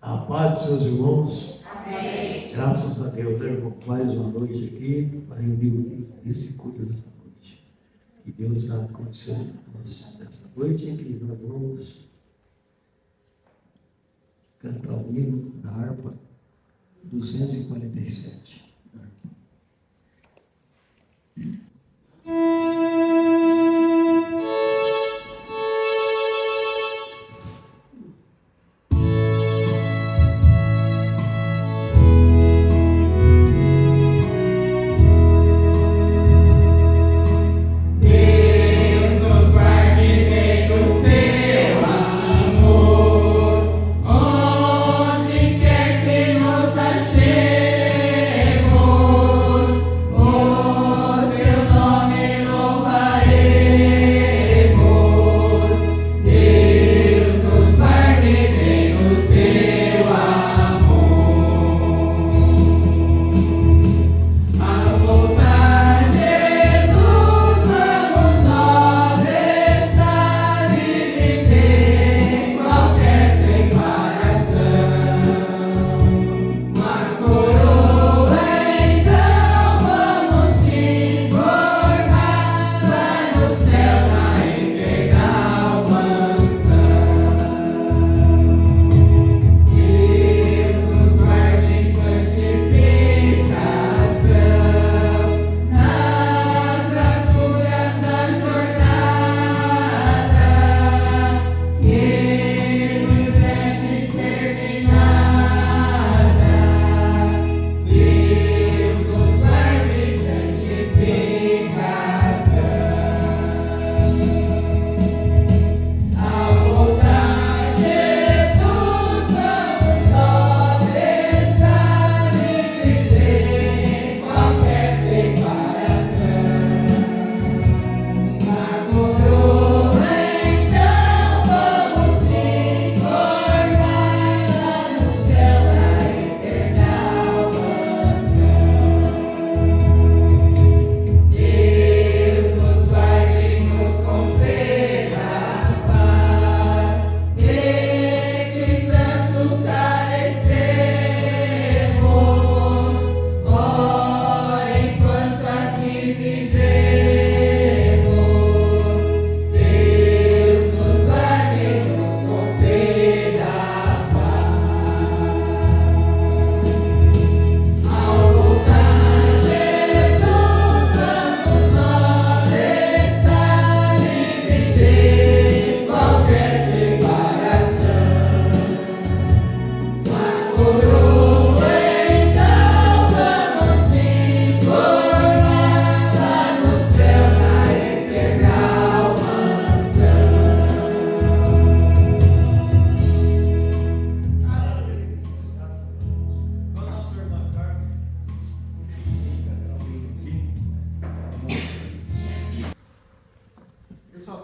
A paz dos seus irmãos. Amém. Graças a Deus, mais uma noite aqui para reunir esse culto dessa noite. Que Deus dá condição nessa noite em que nós vamos cantar o hino da harpa 247.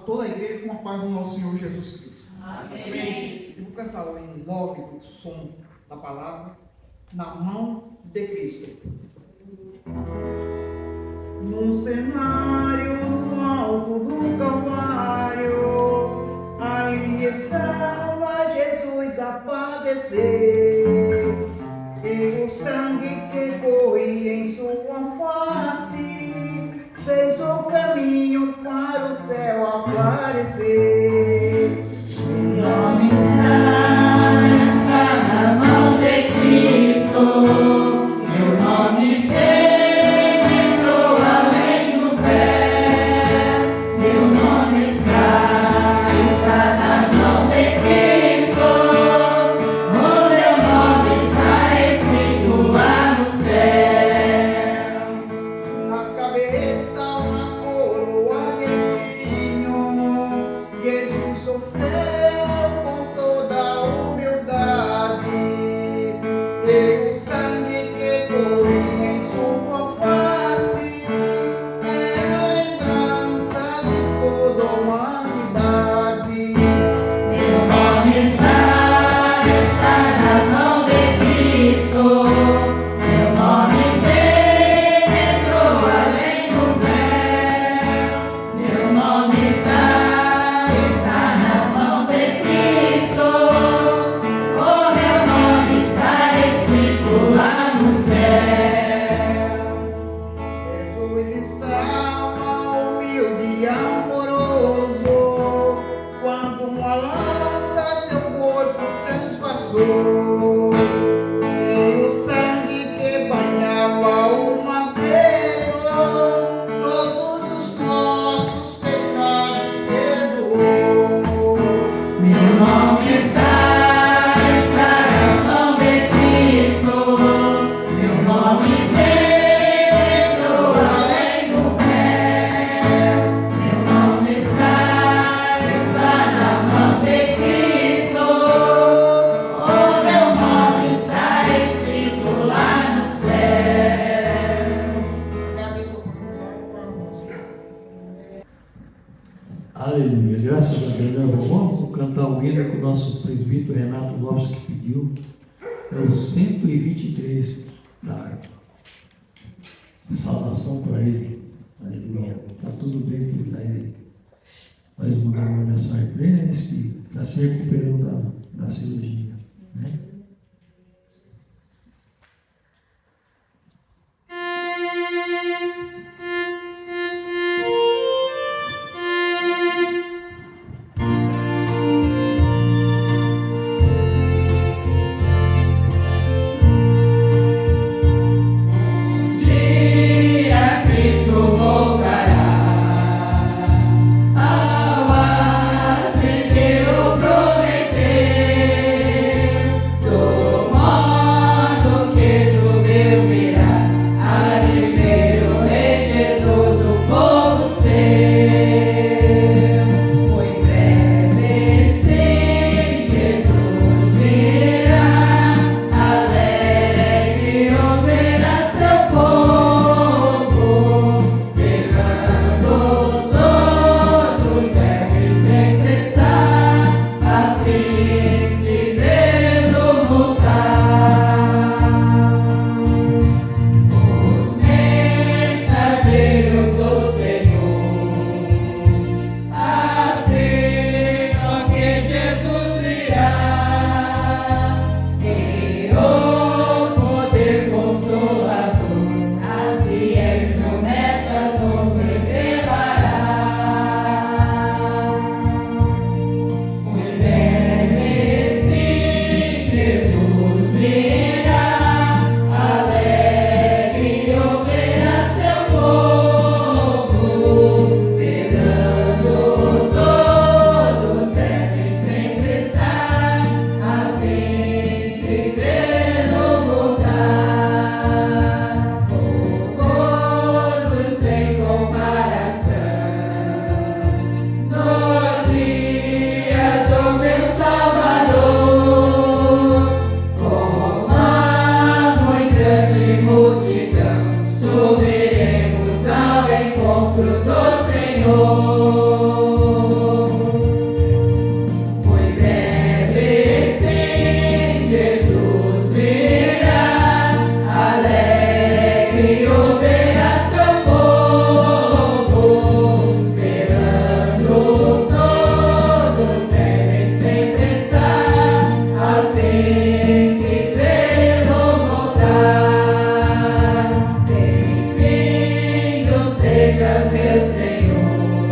Toda a igreja com a paz do nosso Senhor Jesus Cristo. Amém. Vou cantar o hino 9 do som da palavra, Na Mão de Cristo. No cenário do alto do Calvário, ali estava Jesus a padecer, e o sangue que corria em sua face fez o caminho para o céu aparecer. O nome está na mão de Cristo. Meu nome penetrou além do véu. Meu nome está nas mãos de Cristo. O meu nome está escrito lá no céu. Na cabeça uma coroa de espinho, passou. E o sangue que banhava o madeiro, todos os nossos pecados perdoou. Meu nome está na mão de Cristo. Meu nome entrou além do véu. Meu nome está na mão de Cristo. O meu nome está escrito lá no céu. Aleluia, graças a Deus. Vamos cantar o hino que o nosso presbítero Renato Lopes que pediu. É o 123 da harpa. Salvação para ele. Aleluia. Está tudo bem com ele. Faz uma mensagem para ele, que está se recuperando da cirurgia. Né? Dia Cristo voltará ao acender o prometeu, do modo que subiu virá, há de ver o Rei Jesus, o povo seu. Muito breve, sim, Jesus virá, alegre ouvirá seu povo, pegando todos devem sempre estar, a fim de vê-lo voltar. Os mensageiros do Senhor afirmam que Jesus virá, e o poder consolador as fiéis promessas nos revelará. Muito breve, sim, Jesus virá, alegre ouvirá seu povo, pegando todos devem sempre estar, a fim de vê-lo voltar. O gozo sem comparação no dia do meu Salvador, com uma muito grande multidão, subiremos ao encontro do Senhor. Muito breve, sim, Jesus virá, alegre ouvirá seu povo, velando todos devem sempre estar, a fim de vê-lo voltar. Bem-vindo sejas, meu Senhor,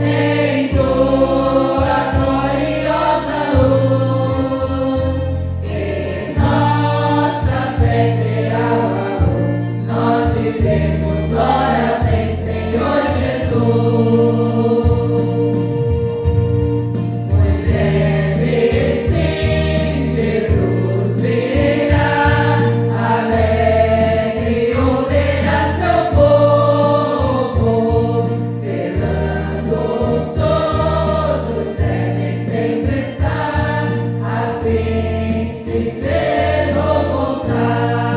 em tua gloriosa luz, e nossa fé terá valor, nós dizemos: ora vem, Senhor Jesus. Muito breve, sim, Jesus virá, alegre ouvirá seu povo, velando todos devem sempre estar, a fim de vê-lo voltar.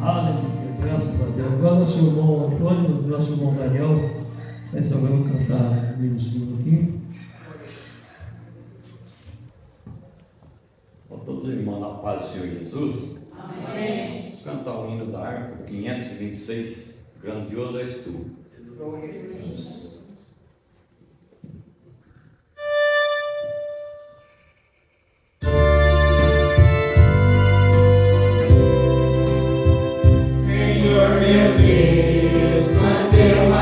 Aleluia, graças a Deus. Agora nosso irmão Antônio, nosso irmão Daniel, nós só vamos cantar menos aqui. A todos os irmãos na paz do Senhor Jesus. Amém. Vamos cantar o hino da harpa 526. Grandioso és tu. Senhor meu Deus, quanto eu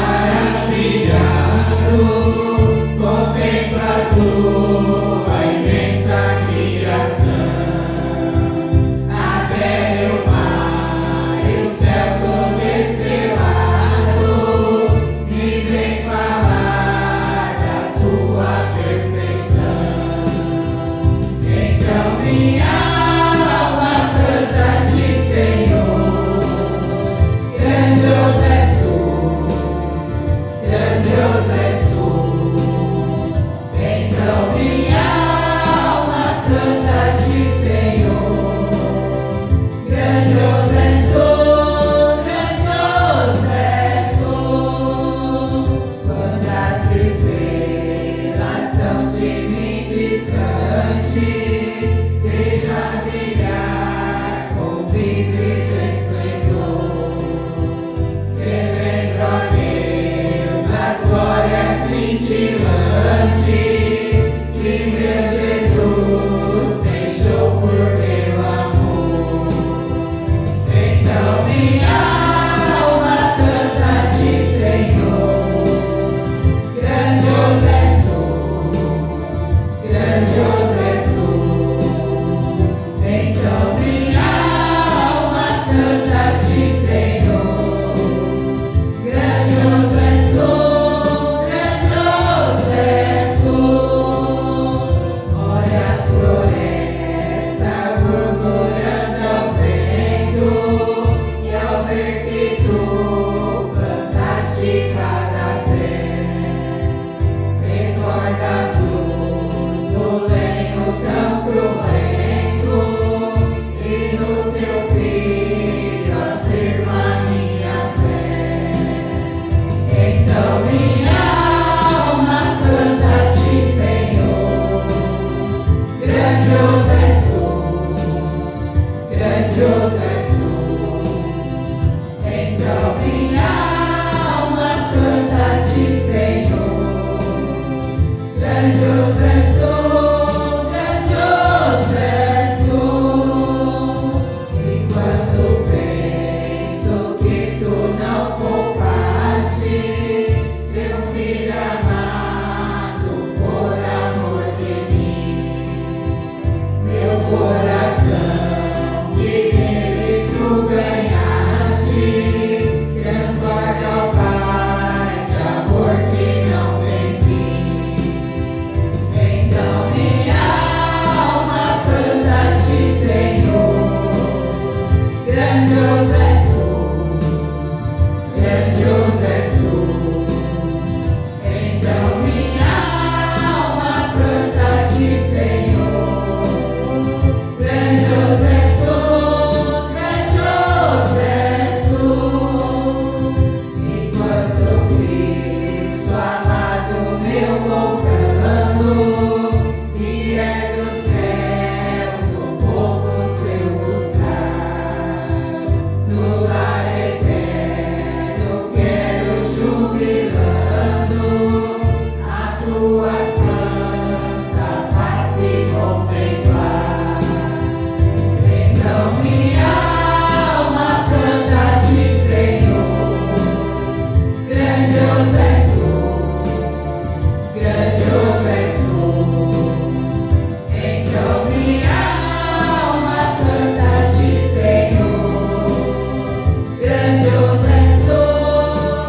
Grandioso és tu, grandioso és tu. E quando penso que tu não poupaste teu filho amado por amor de mim, meu coração que nele tu ganhaste transborda, ó Pai, de amor que não tem fim. Então minha alma canta-te, Senhor. Grandioso és tu, grandioso és tu. Então minha alma canta-te, Senhor. Grandioso és tu, grandioso és tu. E quando Cristo amado meu voltando, vier dos céus o povo seu buscar, no lar eterno quero jubilando a tua santa face contemplar. Então minha alma canta-te, Senhor. Grandioso és tu, grandioso és tu. Então minha alma canta-te, Senhor. Grandioso és tu,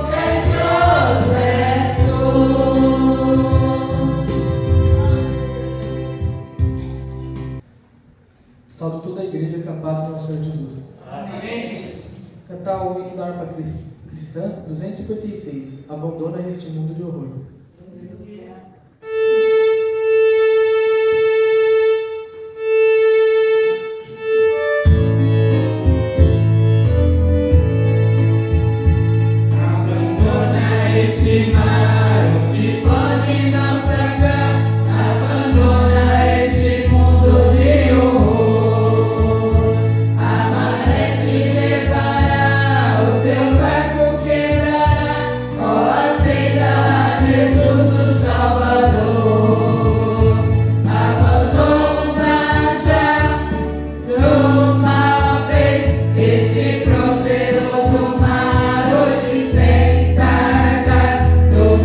grandioso és tu. Saúdo toda a igreja que a paz do nosso Senhor Jesus. Amém. Cantar o hino da harpa cristã 256. Abandona este mundo de horror. Abandona este mar onde pode naufragar. Abandona este mundo de horror. A maré te levará, o teu barco quebrará. Ó, aceita a Jesus o Salvador. Abandona já de uma vez este procedoso mar hoje sem targar. No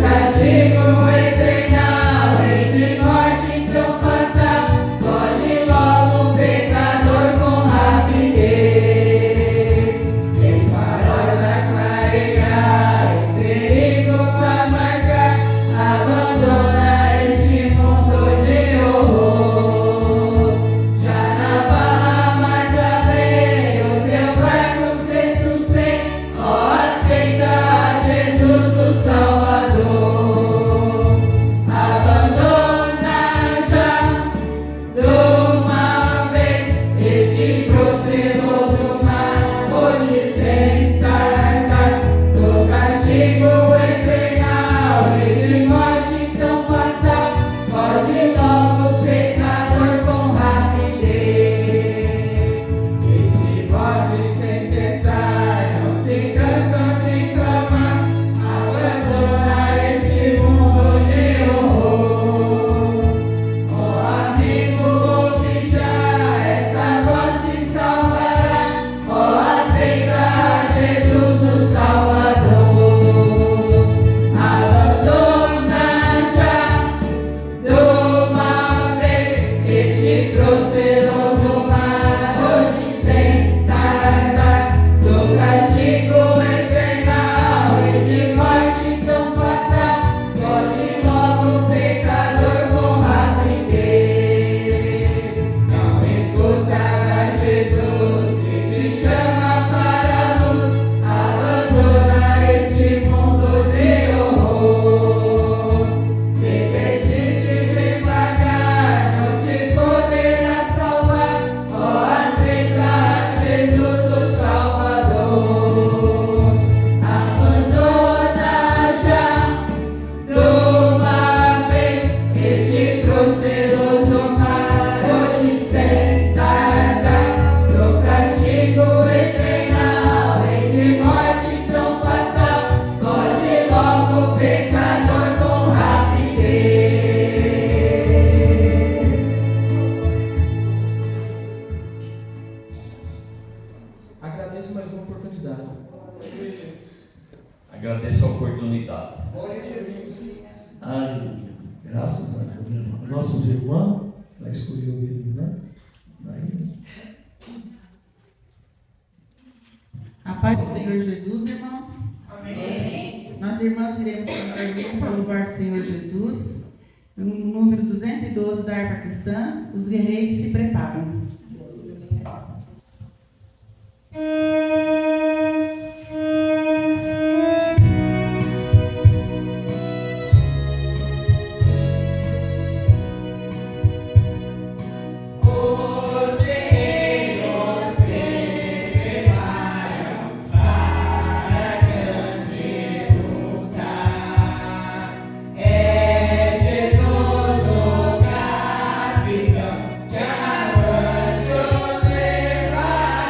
essa oportunidade. Aleluia. Graças a Deus, meu irmão. Nossos irmãos, vai escolher o hino, né? Daí. A paz do Senhor Jesus, irmãos. Amém. Nós, irmãs, iremos cantar o hino para louvar o Senhor Jesus. No número 212 da harpa cristã, os guerreiros se preparam. É Jesus o capitão, que avante os levará.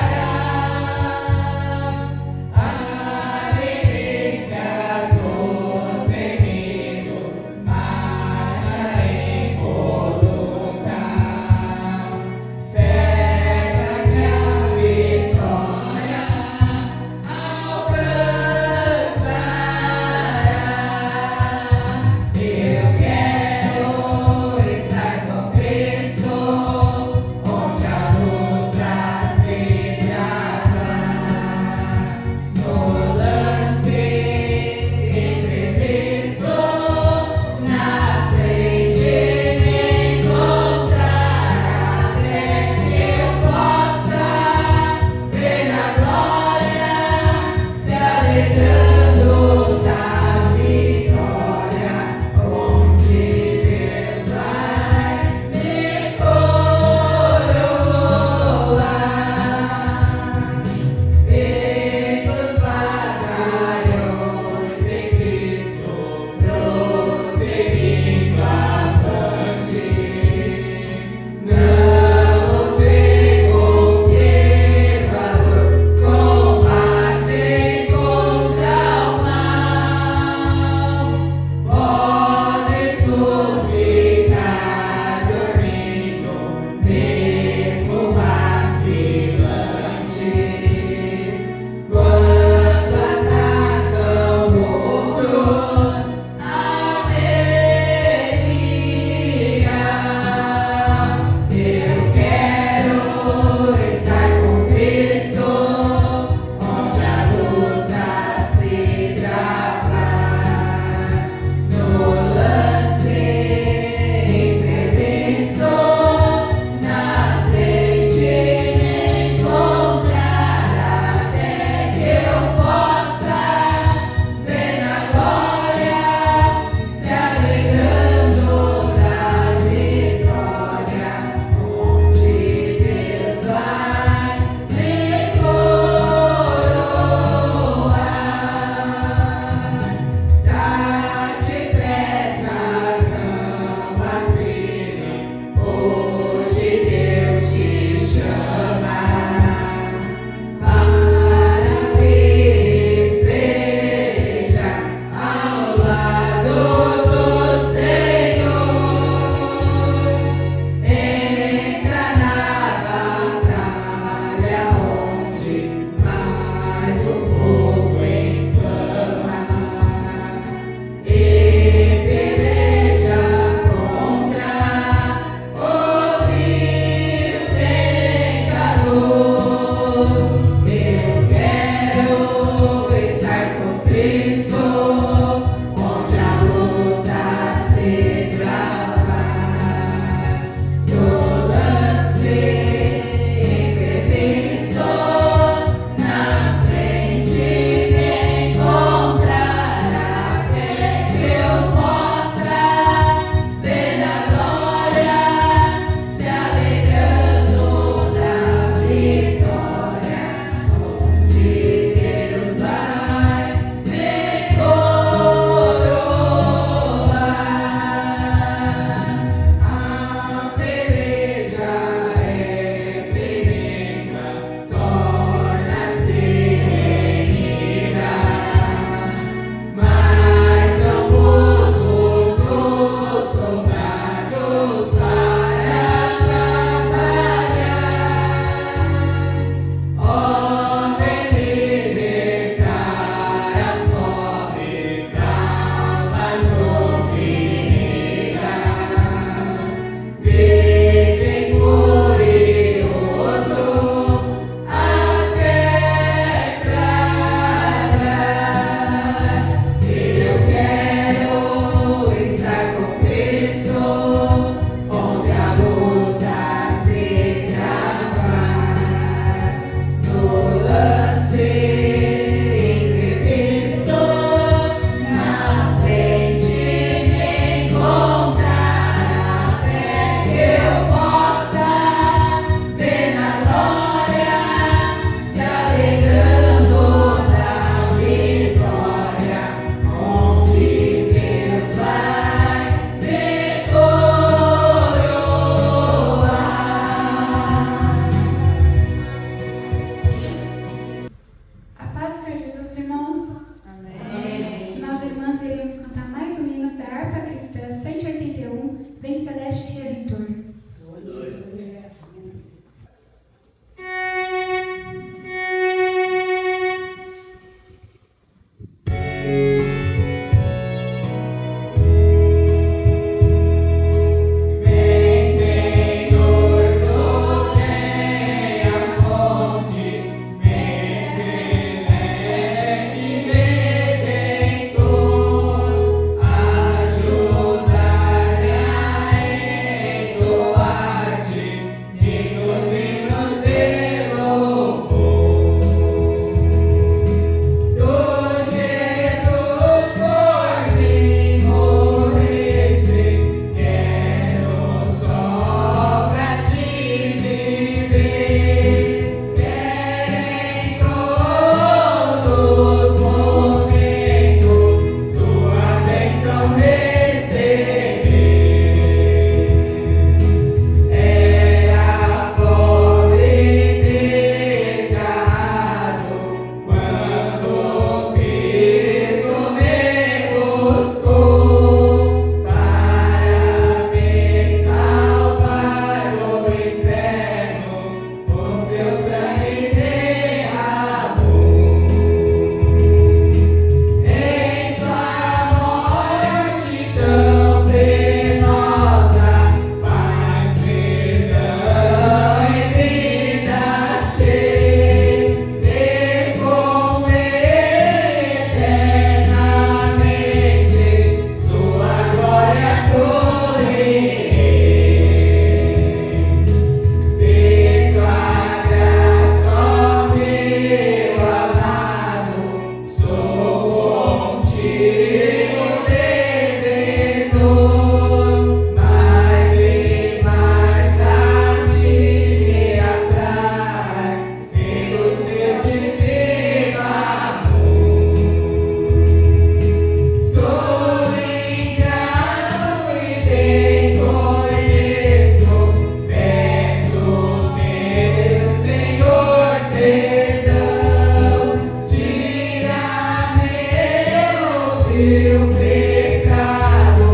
o pecado,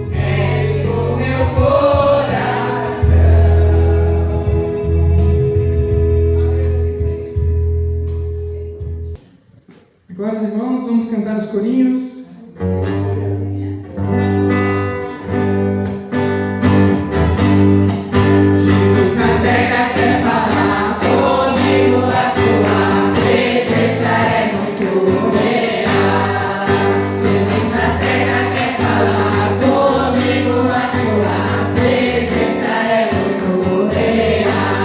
mexe com meu coração. Agora, irmãos, vamos cantar os corinhos. Jesus na certa quer falar comigo, a sua presença é muito real. Jesus na certa quer falar comigo, a sua presença é muito real.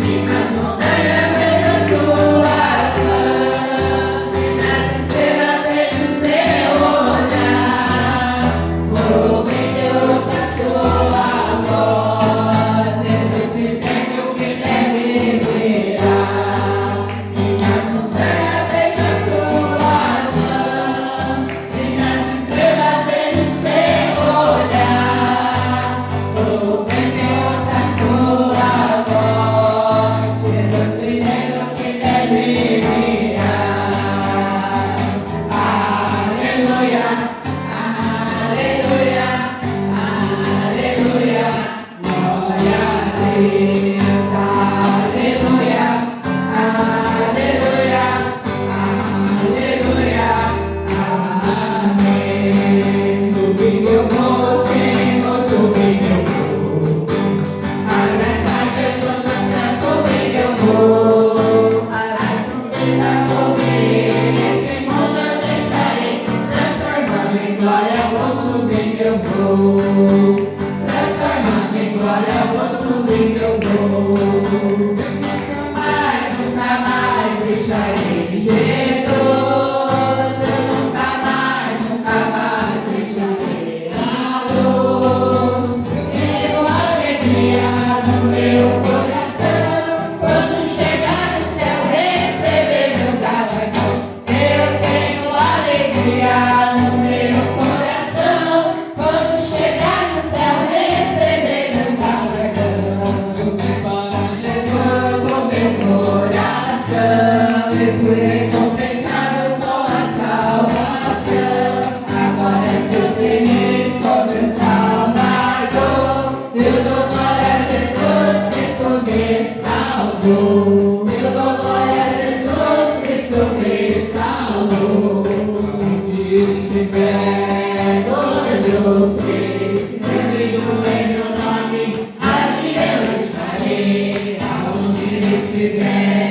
E nas montanhas vejo suas mãos, e nas estrelas vejo seu olhar. Ouvindo eu ouço a sua voz, Jesus dizendo que deve virar. E nas montanhas vejo as suas mãos, e nas estrelas vejo seu olhar. Ouvindo eu ouço a sua voz, Jesus dizendo que deve virar. Aleluia, aleluia, aleluia, glória a Deus. Aleluia, aleluia, aleluia, amém. Subindo eu vou, Senhor, subindo eu vou. Abraçar Jesus no céu, subindo eu vou. As nuvens ouvir, esse mundo eu deixarei. Transformando em glória, eu vou subindo eu vou. Transformando em glória, eu vou subindo eu vou. Nunca mais deixarei Jesus. Eu nunca mais deixarei a luz. Tenho alegria no meu coração. Quando chegar no céu, receber meu galardão. Eu tenho alegria no meu coração. Quando chegar no céu, receber meu galardão. Eu vim para Jesus, o meu coração. Eu fui recompensado com a salvação. Agora sou feliz com meu Salvador. Eu dou glória a Jesus, Cristo me salvou. Eu dou glória a Jesus, Cristo me salvou. Onde estiver dois ou três, reunido em meu nome, ali eu estarei. Aonde estiver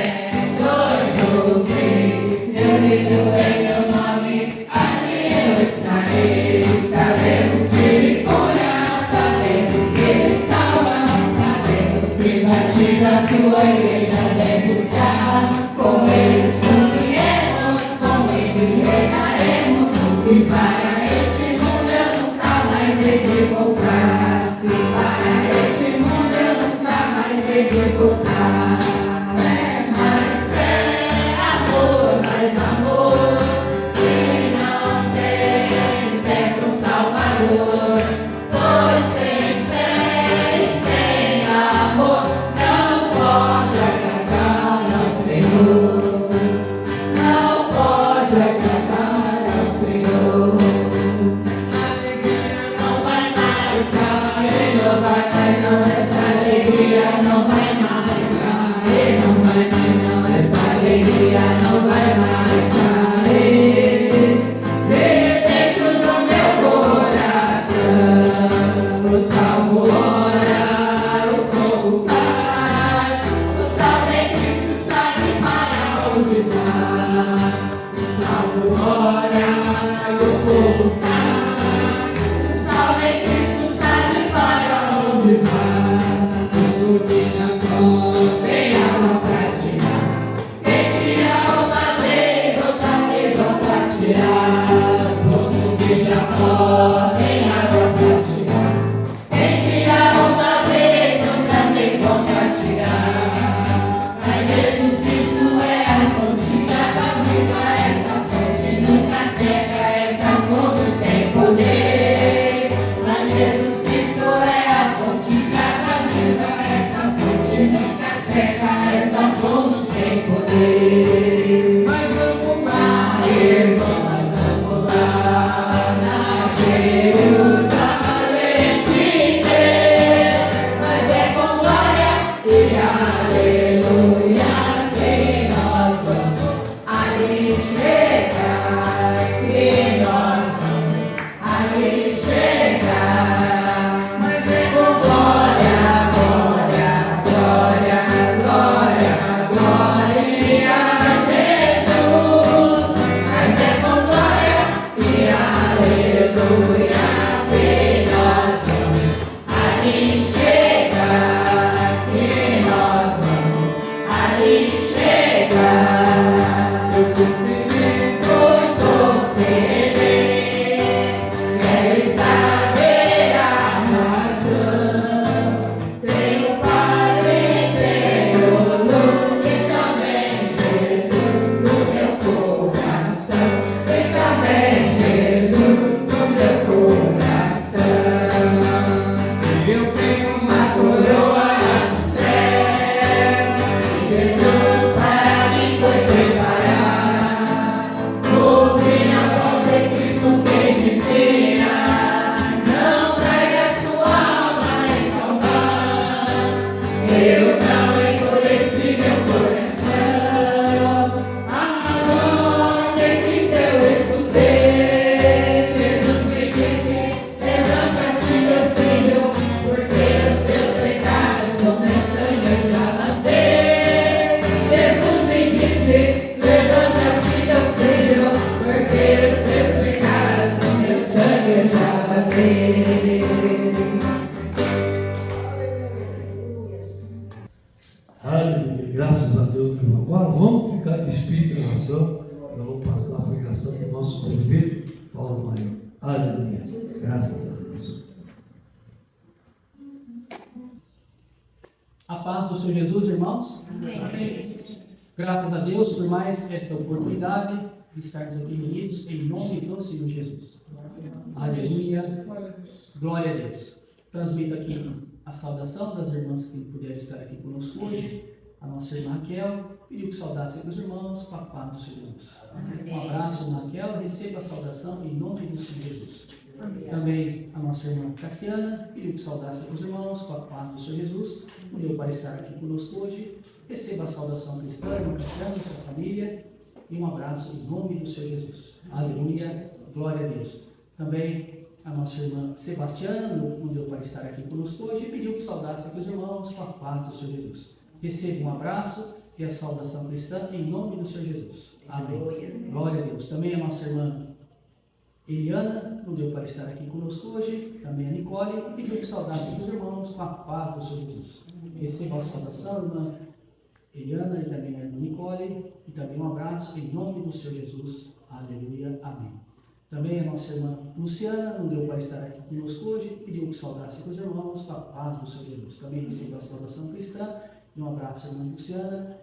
dois ou três, reunido em meu nome, ali eu estarei. Sabemos que Ele cura, sabemos que Ele salva, sabemos que batiza a sua igreja deve buscar. Com Ele subiremos, com Ele reinaremos. E para este mundo eu nunca mais hei de voltar. E para este mundo eu nunca mais hei de voltar. Fé, mais fé, amor, mais amor. Se não tem, peço ao Salvador. Pois sem fé e sem amor não pode agradar ao Senhor. Não pode agradar ao Senhor. Essa alegria não vai mais sair, não vai mais não. Essa alegria não vai mais sair, não vai mais não. Essa alegria não vai mais sair. Veio dentro do meu coração, o salvo ora, o fogo cai. O salvo em Cristo sabe para onde vai. O salvo ora, o fogo cai. O salvo em Cristo sabe para onde vai. O de Jacó tem água pra tirar. Quem tira uma vez, outra volta a tirar. Poço de Jacó tem água pra tirar. Quem tira uma vez, outra volta a tirar. Mas Jesus Cristo é a fonte da vida, essa fonte nunca seca, essa fonte tem poder. Mas Jesus Cristo é a fonte da vida, essa fonte nunca seca, essa fonte tem poder. Mas vamos lá, irmão, mas vamos lá. eu já cantei. Aleluia, graças a Deus, meu irmão. Agora vamos ficar de espírito em oração. Eu vou passar a pregação do nosso prefeito, Paulo Maior. Aleluia, graças a Deus. A paz do Senhor Jesus, irmãos. Amém. Graças a Deus por mais esta oportunidade de estarmos aqui reunidos em nome do Senhor Jesus. Aleluia. Glória a Deus. Transmito aqui a saudação das irmãs que puderam estar aqui conosco hoje. A nossa irmã Raquel pediu que saudasse os irmãos com a paz do Senhor Jesus. Um abraço, irmã Raquel. Receba a saudação em nome do Senhor Jesus. Também a nossa irmã Cassiana pediu que saudasse os irmãos com a paz do Senhor Jesus. Uniu para estar aqui conosco hoje. Receba a saudação cristã, irmã Cassiana, sua família. E um abraço em nome do Senhor Jesus. Aleluia. Glória a Deus. Também a nossa irmã Sebastiana uniu para estar aqui conosco hoje e pediu que saudasse os irmãos com a paz do Senhor Jesus. Receba um abraço e a saudação cristã em nome do Senhor Jesus. Amém. Glória a Deus. Também a nossa irmã Eliana não deu para estar aqui conosco hoje, também a Nicole, e pediu que saudasse os irmãos com a paz do Senhor Jesus. Receba a saudação, irmã Eliana e também a irmã Nicole, e também um abraço em nome do Senhor Jesus. Aleluia. Amém. Também a nossa irmã Luciana não deu para estar aqui conosco hoje, pediu que saudasse os irmãos com a paz do Senhor Jesus. Também receba a saudação cristã, e um abraço, irmã Luciana.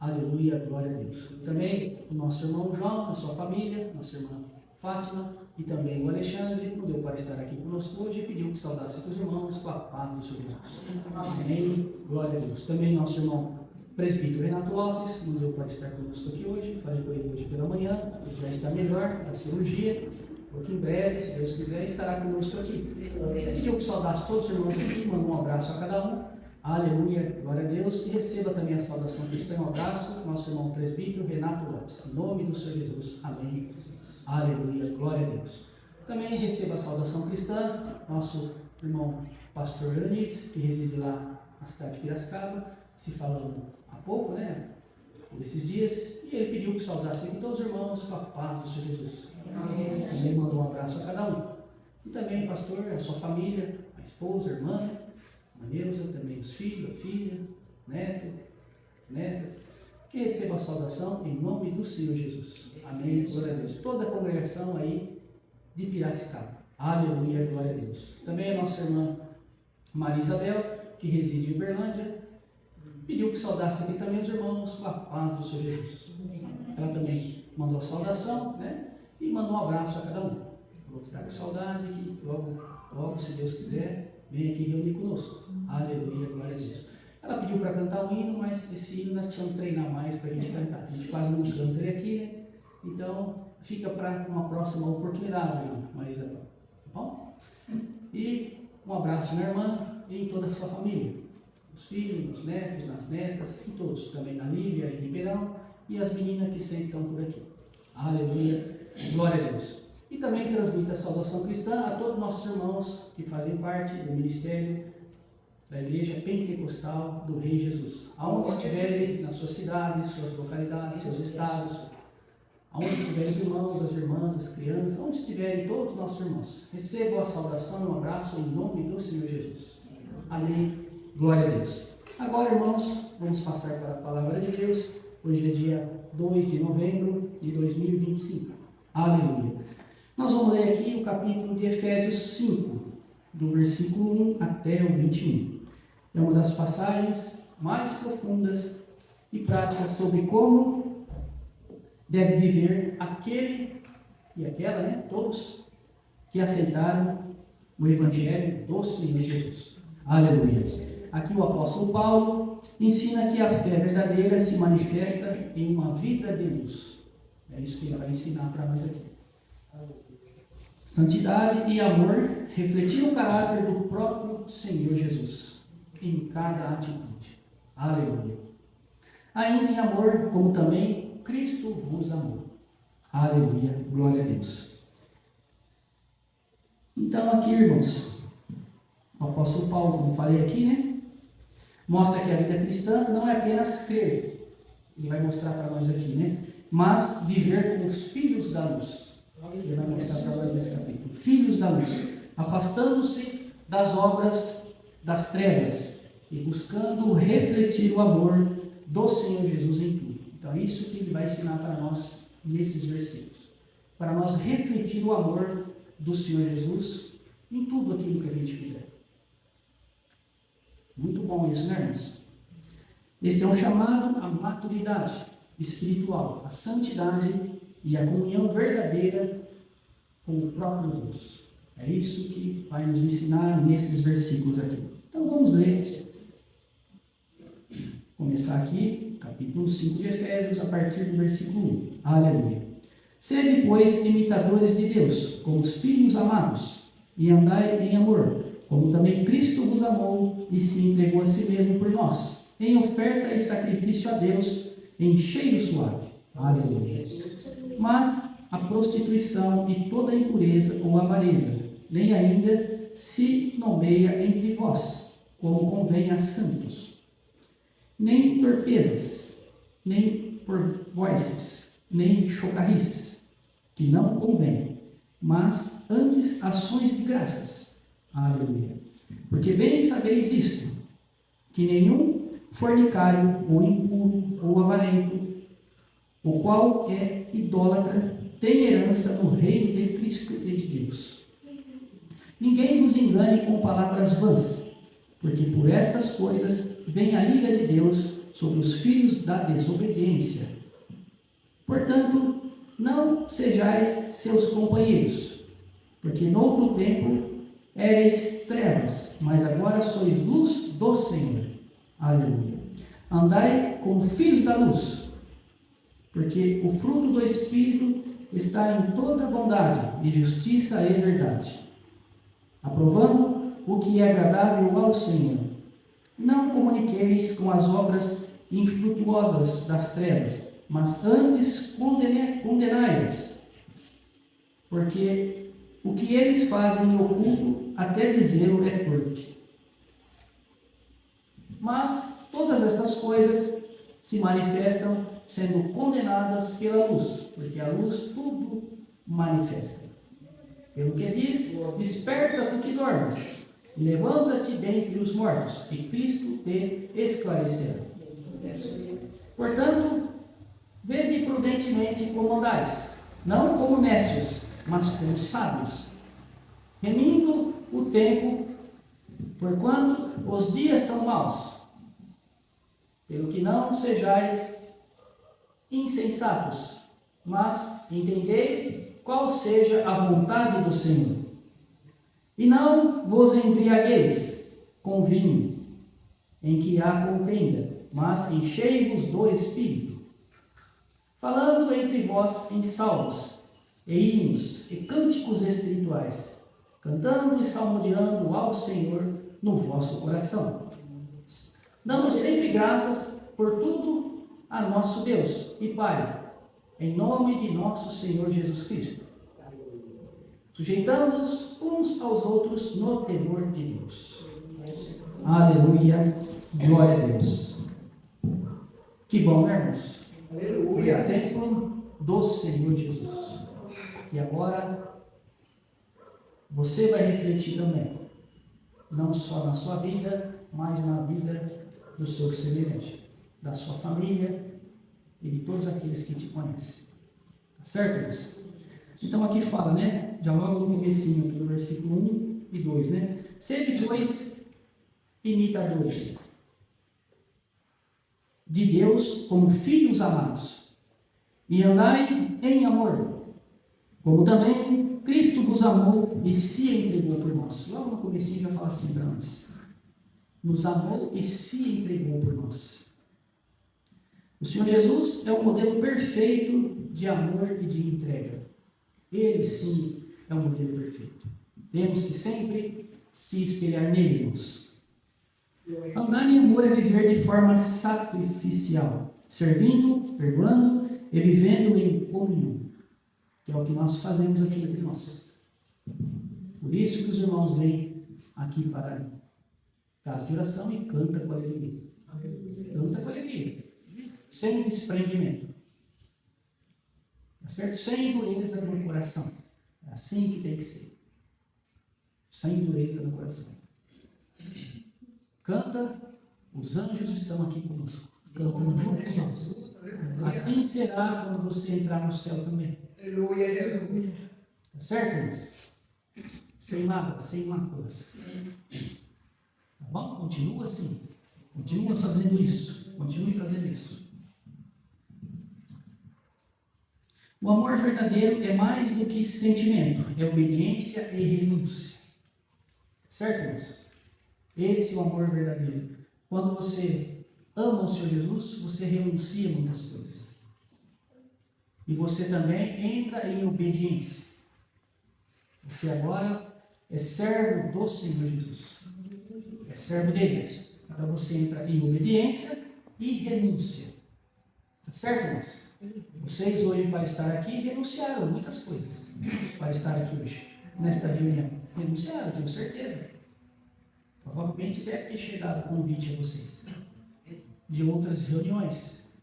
Aleluia. Glória a Deus. Também o nosso irmão João, a sua família, nossa irmã Fátima e também o Alexandre não deu para estar aqui conosco hoje e pediu que saudasse os irmãos com a paz do Senhor Jesus. Amém. Glória a Deus. Também nosso irmão presbítero Renato Alves não deu para estar conosco aqui hoje. Falei com ele hoje pela manhã, ele já está melhor da cirurgia, porque em breve, se Deus quiser, estará conosco aqui. Pediu que saudasse todos os irmãos aqui, mandou um abraço a cada um. Aleluia, glória a Deus. E receba também a saudação cristã, um abraço, nosso irmão presbítero Renato Lopes. Em nome do Senhor Jesus. Amém. Aleluia, glória a Deus. Também receba a saudação cristã, nosso irmão pastor Leonides, que reside lá na cidade de Piracicaba, se falando há pouco, né, por esses dias, e ele pediu que saudasse aqui todos os irmãos com a paz do Senhor Jesus. Amém. Também mandou um abraço a cada um. E também, pastor, a sua família, a esposa, a irmã, a Neuza, também os filhos, a filha, o neto, as netas, que receba a saudação em nome do Senhor Jesus. Amém, glória a Deus. Toda a congregação aí de Piracicaba. Aleluia, glória a Deus. Também a nossa irmã Maria Isabel, que reside em Uberlândia, pediu que saudasse aqui também os irmãos com a paz do Senhor Jesus. Ela também mandou a saudação, né? E mandou um abraço a cada um. Falou que está com saudade, que logo, se Deus quiser, vem aqui reunir conosco. Aleluia, glória a Deus. Ela pediu para cantar um hino, mas esse hino nós precisamos treinar mais para a gente cantar. A gente quase não canta ele aqui, né? Então, fica para uma próxima oportunidade, Marisa. Tá bom? E um abraço, minha irmã, e em toda a sua família. Os filhos, os netos, as netas, e todos. Também na Lívia e Ribeirão, e as meninas que sempre estão por aqui. Aleluia, glória a Deus. E também transmite a saudação cristã a todos os nossos irmãos que fazem parte do ministério da Igreja Pentecostal do Rei Jesus. Aonde estiverem, nas suas cidades, suas localidades, seus estados, aonde estiverem os irmãos, as irmãs, as crianças, onde estiverem todos os nossos irmãos, recebam a saudação e um abraço em nome do Senhor Jesus. Amém. Glória a Deus. Agora, irmãos, vamos passar para a palavra de Deus. Hoje é dia 2 de novembro de 2025. Aleluia. Nós vamos ler aqui o capítulo de Efésios 5, do versículo 1 até o 21. É uma das passagens mais profundas e práticas sobre como deve viver aquele e aquela, né? Todos que aceitaram o Evangelho do Senhor Jesus. Aleluia. Aqui o apóstolo Paulo ensina que a fé verdadeira se manifesta em uma vida de luz. É isso que ele vai ensinar para nós aqui. Santidade e amor refletindo o caráter do próprio Senhor Jesus em cada atitude. Aleluia. Ainda em amor, como também Cristo vos amou. Aleluia. Glória a Deus. Então aqui, irmãos, o apóstolo Paulo, como falei aqui, né? Mostra que a vida cristã não é apenas crer. Ele vai mostrar para nós aqui, né? Mas viver como os filhos da luz. Ele vai mostrar para nós nesse capítulo. Filhos da da luz, afastando-se das obras das trevas e buscando refletir o amor do Senhor Jesus em tudo. Então é isso que ele vai ensinar para nós nesses versículos. Para nós refletir o amor do Senhor Jesus em tudo aquilo que a gente fizer. Muito bom isso, né, irmãos? Este é um chamado à maturidade espiritual, à santidade e à comunhão verdadeira com o próprio Deus. É isso que vai nos ensinar nesses versículos aqui. Então vamos ler. Começar aqui, capítulo 5 de Efésios, a partir do versículo 1. Aleluia. Sede, pois, imitadores de Deus, como os filhos amados, e andai em amor, como também Cristo vos amou e se entregou a si mesmo por nós, em oferta e sacrifício a Deus, em cheiro suave. Aleluia. Mas a prostituição e toda impureza ou avareza, nem ainda se nomeia entre vós, como convém a santos. Nem torpezas, nem porvoices, nem chocarrices, que não convém, mas antes ações de graças. Aleluia. Porque bem sabeis isto, que nenhum fornicário, ou impuro, ou avarento, o qual é idólatra, tem herança no reino de Cristo e de Deus. Ninguém vos engane com palavras vãs, porque por estas coisas vem a ira de Deus sobre os filhos da desobediência. Portanto, não sejais seus companheiros, porque noutro tempo éreis trevas, mas agora sois luz do Senhor. Aleluia. Andai como filhos da luz, porque o fruto do Espírito está em toda bondade e justiça e verdade, aprovando o que é agradável ao Senhor. Não comuniqueis com as obras infrutuosas das trevas, mas antes condenai-as, porque o que eles fazem em oculto, até dizê-lo, é torpe. Mas todas essas coisas se manifestam sendo condenadas pela luz, porque a luz tudo manifesta. Pelo que diz, desperta tu que dormes, e levanta-te dentre os mortos, e Cristo te esclarecerá. Portanto, vede prudentemente como andais, não como nécios, mas como sábios, remindo o tempo, porquanto os dias são maus. Pelo que não sejais insensatos, mas entendei qual seja a vontade do Senhor. E não vos embriagueis com vinho, em que há contenda, mas enchei-vos do Espírito, falando entre vós em salmos, e hinos, e cânticos espirituais, cantando e salmodiando ao Senhor no vosso coração, dando sempre graças por tudo a nosso Deus e Pai, em nome de nosso Senhor Jesus Cristo, sujeitando-nos uns aos outros no temor de Deus. Aleluia, glória a Deus. Que bom, né, irmãos? Aleluia. Exemplo do Senhor Jesus. E agora você vai refletir também, não só na sua vida, mas na vida do seu semelhante, da sua família e de todos aqueles que te conhecem. Tá certo, irmãos? Então aqui fala, né? Já logo no comecinho do versículo 1 e 2, né? Sede, pois, imitadores de Deus como filhos amados, e andai em amor, como também Cristo vos amou e se entregou por nós. Logo no comecinho já fala assim para nós. Nos amou e se entregou por nós. O Senhor Jesus é o modelo perfeito de amor e de entrega. Ele sim é o modelo perfeito. Temos que sempre se espelhar nele, irmãos. Andar em amor é viver de forma sacrificial, servindo, perdoando e vivendo em comunhão, que é o que nós fazemos aqui entre nós. Por isso que os irmãos vêm aqui para a casa de oração e canta com alegria. Canta com alegria, sem desprendimento. Tá certo? Sem impureza no coração. É assim que tem que ser. sem dureza no coração. Canta, os anjos estão aqui conosco, cantando junto com nós. Assim será quando você entrar no céu também. Aleluia, Jesus. Tá certo, irmãos? Sem mágoa, sem máculas. Tá bom? Continua assim. Continua fazendo isso. Continue fazendo isso. O amor verdadeiro é mais do que sentimento, é obediência e renúncia. Certo, irmãos? Esse é o amor verdadeiro. Quando você ama o Senhor Jesus, você renuncia a muitas coisas. E você também entra em obediência. Você agora é servo do Senhor Jesus. É servo dele. Então você entra em obediência e renúncia. Tá certo, irmãos? Vocês hoje, para estar aqui, renunciaram a muitas coisas. Para estar aqui hoje, nesta reunião. Renunciaram, tenho certeza. Provavelmente deve ter chegado convite a vocês. De outras reuniões.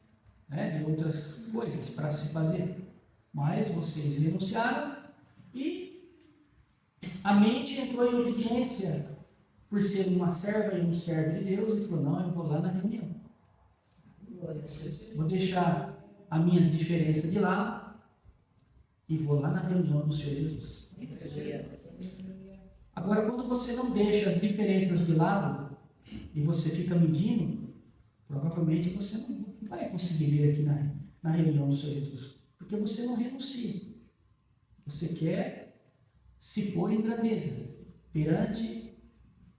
Né? De outras coisas para se fazer. Mas vocês renunciaram e a mente entrou em obediência por ser uma serva e um servo de Deus e falou, não, eu vou lá na reunião. Vou deixar as minhas diferenças de lado e vou lá na reunião do Senhor Jesus. Agora, quando você não deixa as diferenças de lado e você fica medindo, provavelmente você não vai conseguir vir aqui na reunião do Senhor Jesus, porque você não renuncia. Você quer se pôr em grandeza perante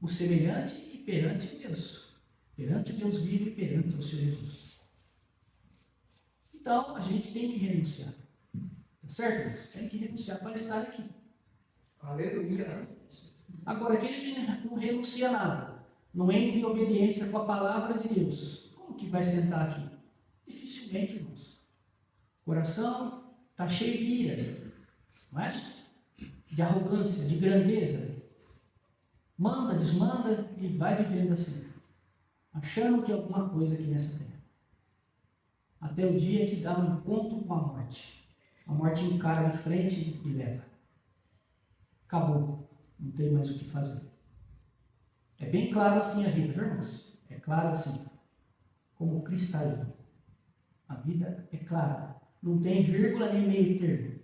o semelhante e perante Deus. Perante o Deus vivo e perante o Senhor Jesus. Então, a gente tem que renunciar. Tá certo, irmãos? Tem que renunciar para estar aqui. Aleluia. Agora, aquele que não renuncia a nada, não entra em obediência com a palavra de Deus, como que vai sentar aqui? Dificilmente, irmãos. O coração está cheio de ira, não é? De arrogância, de grandeza. Manda, desmanda e vai vivendo assim, achando que é alguma coisa aqui nessa terra. Até o dia que dá um encontro com a morte. A morte encara de frente e leva. Acabou. Não tem mais o que fazer. É bem claro assim a vida, viu, irmãos? É claro assim. Como cristalino. A vida é clara. Não tem vírgula nem meio termo.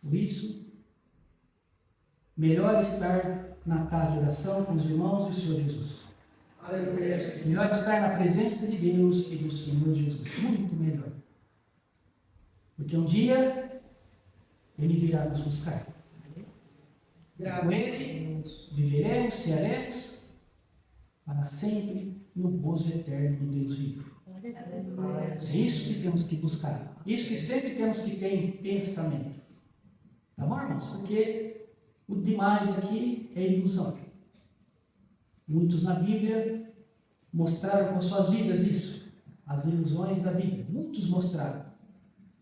Por isso, melhor estar na casa de oração com os irmãos e o Senhor Jesus. Aleluia. Melhor estar na presença de Deus e do Senhor Jesus. Muito melhor. Porque um dia Ele virá nos buscar. Com Ele viveremos, cearemos para sempre no gozo eterno do Deus vivo. É isso que temos que buscar. Isso que sempre temos que ter em pensamento. Tá bom, irmãos? Porque o demais aqui é ilusão. Muitos na Bíblia mostraram com suas vidas isso. As ilusões da vida. Muitos mostraram.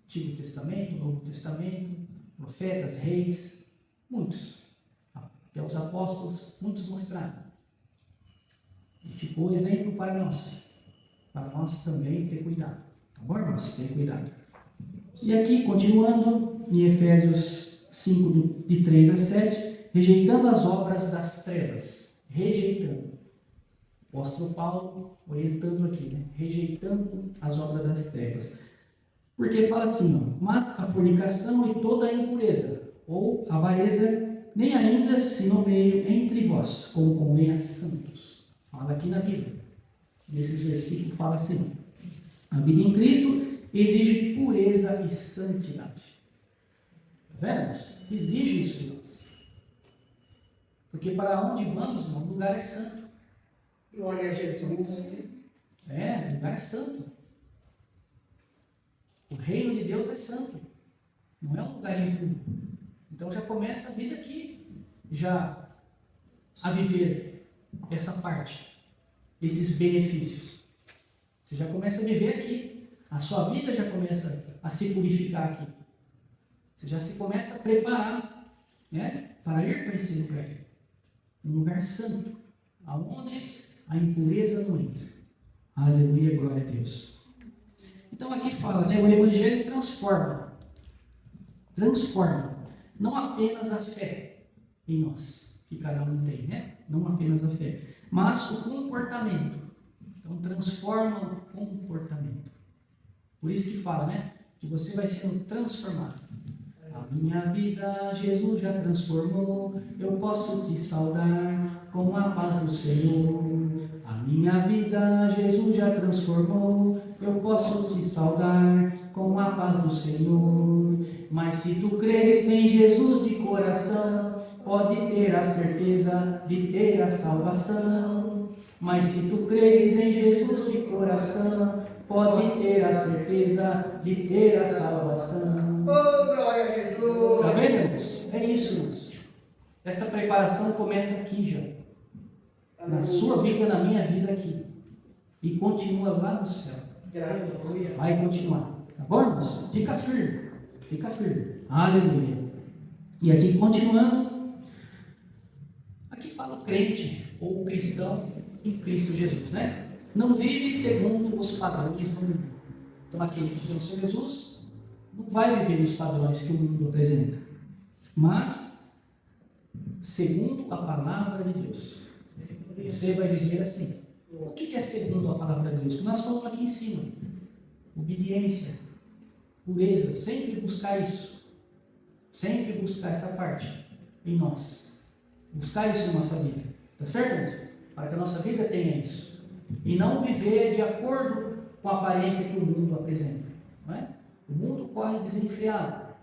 Antigo Testamento, Novo Testamento, profetas, reis, muitos. Até os apóstolos, muitos mostraram. E ficou exemplo para nós. Para nós também ter cuidado. Tá bom, irmãos? Ter cuidado. E aqui, continuando, em Efésios 5, de 3 a 7, rejeitando as obras das trevas. Rejeitando. O apóstolo Paulo orientando aqui, né? Rejeitando as obras das trevas. Porque fala assim, ó, mas a fornicação e toda a impureza, ou avareza, nem ainda se nomeie entre vós, como convém a santos. Fala aqui na Bíblia. Nesses versículos fala assim, a vida em Cristo exige pureza e santidade. Tá vendo? Exige isso de nós. Porque para onde vamos, irmão, o lugar é santo. Glória a Jesus. O lugar é santo. O reino de Deus é santo. Não é um lugar impuro. Então já começa a vida aqui, já a viver essa parte, esses benefícios. Você já começa a viver aqui. A sua vida já começa a se purificar aqui. Você já se começa a preparar, né, para ir para esse lugar. Um lugar santo, aonde a impureza não entra. Aleluia, glória a Deus. Então aqui fala, né, o Evangelho transforma. Transforma. Não apenas a fé em nós, que cada um tem, né? Não apenas a fé, mas o comportamento. Então, transforma o comportamento. Por isso que fala, né? Que você vai sendo transformado. A minha vida Jesus já transformou, eu posso te saudar com a paz do Senhor. A minha vida Jesus já transformou, eu posso te saudar com a paz do Senhor. Mas se tu creres em Jesus de coração, pode ter a certeza de ter a salvação. Mas se tu creres em Jesus de coração, pode ter a certeza de ter a salvação. Oh, glória a Jesus! Está vendo, irmãos? É isso, irmãos. Essa preparação começa aqui já. Na sua vida, na minha vida aqui. E continua lá no céu. Graças a Deus. Vai continuar. Tá bom, irmãos? Fica firme. Fica firme. Aleluia. E aqui, continuando. Aqui fala o crente ou o cristão em Cristo Jesus, né? Não vive segundo os padrões do mundo. Então, aquele que tem o Senhor Jesus não vai viver nos padrões que o mundo apresenta, mas segundo a palavra de Deus. Você vai viver assim. O que é segundo a palavra de Deus? Que nós falamos aqui em cima. Obediência, pureza, sempre buscar isso. Sempre buscar essa parte em nós. Buscar isso em nossa vida. Tá certo, irmãos? Para que a nossa vida tenha isso. E não viver de acordo com a aparência que o mundo apresenta. Não é? O mundo corre desenfreado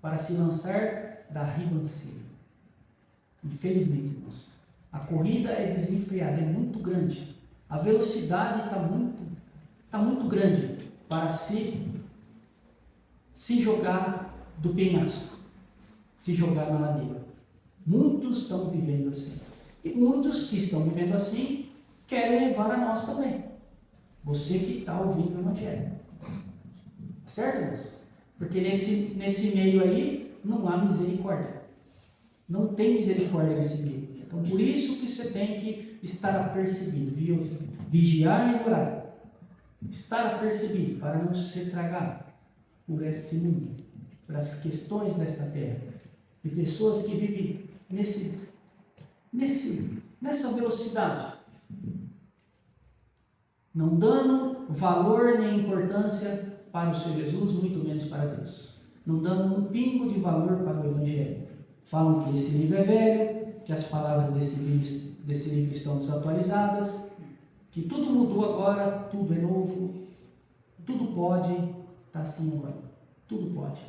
para se lançar da ribanceira. Infelizmente, irmãos, a corrida é desenfreada, é muito grande. A velocidade está muito grande para se jogar do penhasco, se jogar na ladeira. Muitos estão vivendo assim. E muitos que estão vivendo assim querem levar a nós também. Você que está ouvindo o Evangelho. Certo, irmãos? Porque nesse meio aí não há misericórdia. Não tem misericórdia nesse meio. Então, por isso que você tem que estar apercebido, viu? Vigiar e orar. Estar apercebido para não ser tragado por esse mundo, por as questões desta terra. De pessoas que vivem nessa velocidade, não dando valor nem importância para o Senhor Jesus, muito menos para Deus. Não dando um pingo de valor para o Evangelho. Falam que esse livro é velho, que as palavras desse livro estão desatualizadas, que tudo mudou agora, tudo é novo, tudo pode, está assim agora. Tudo pode,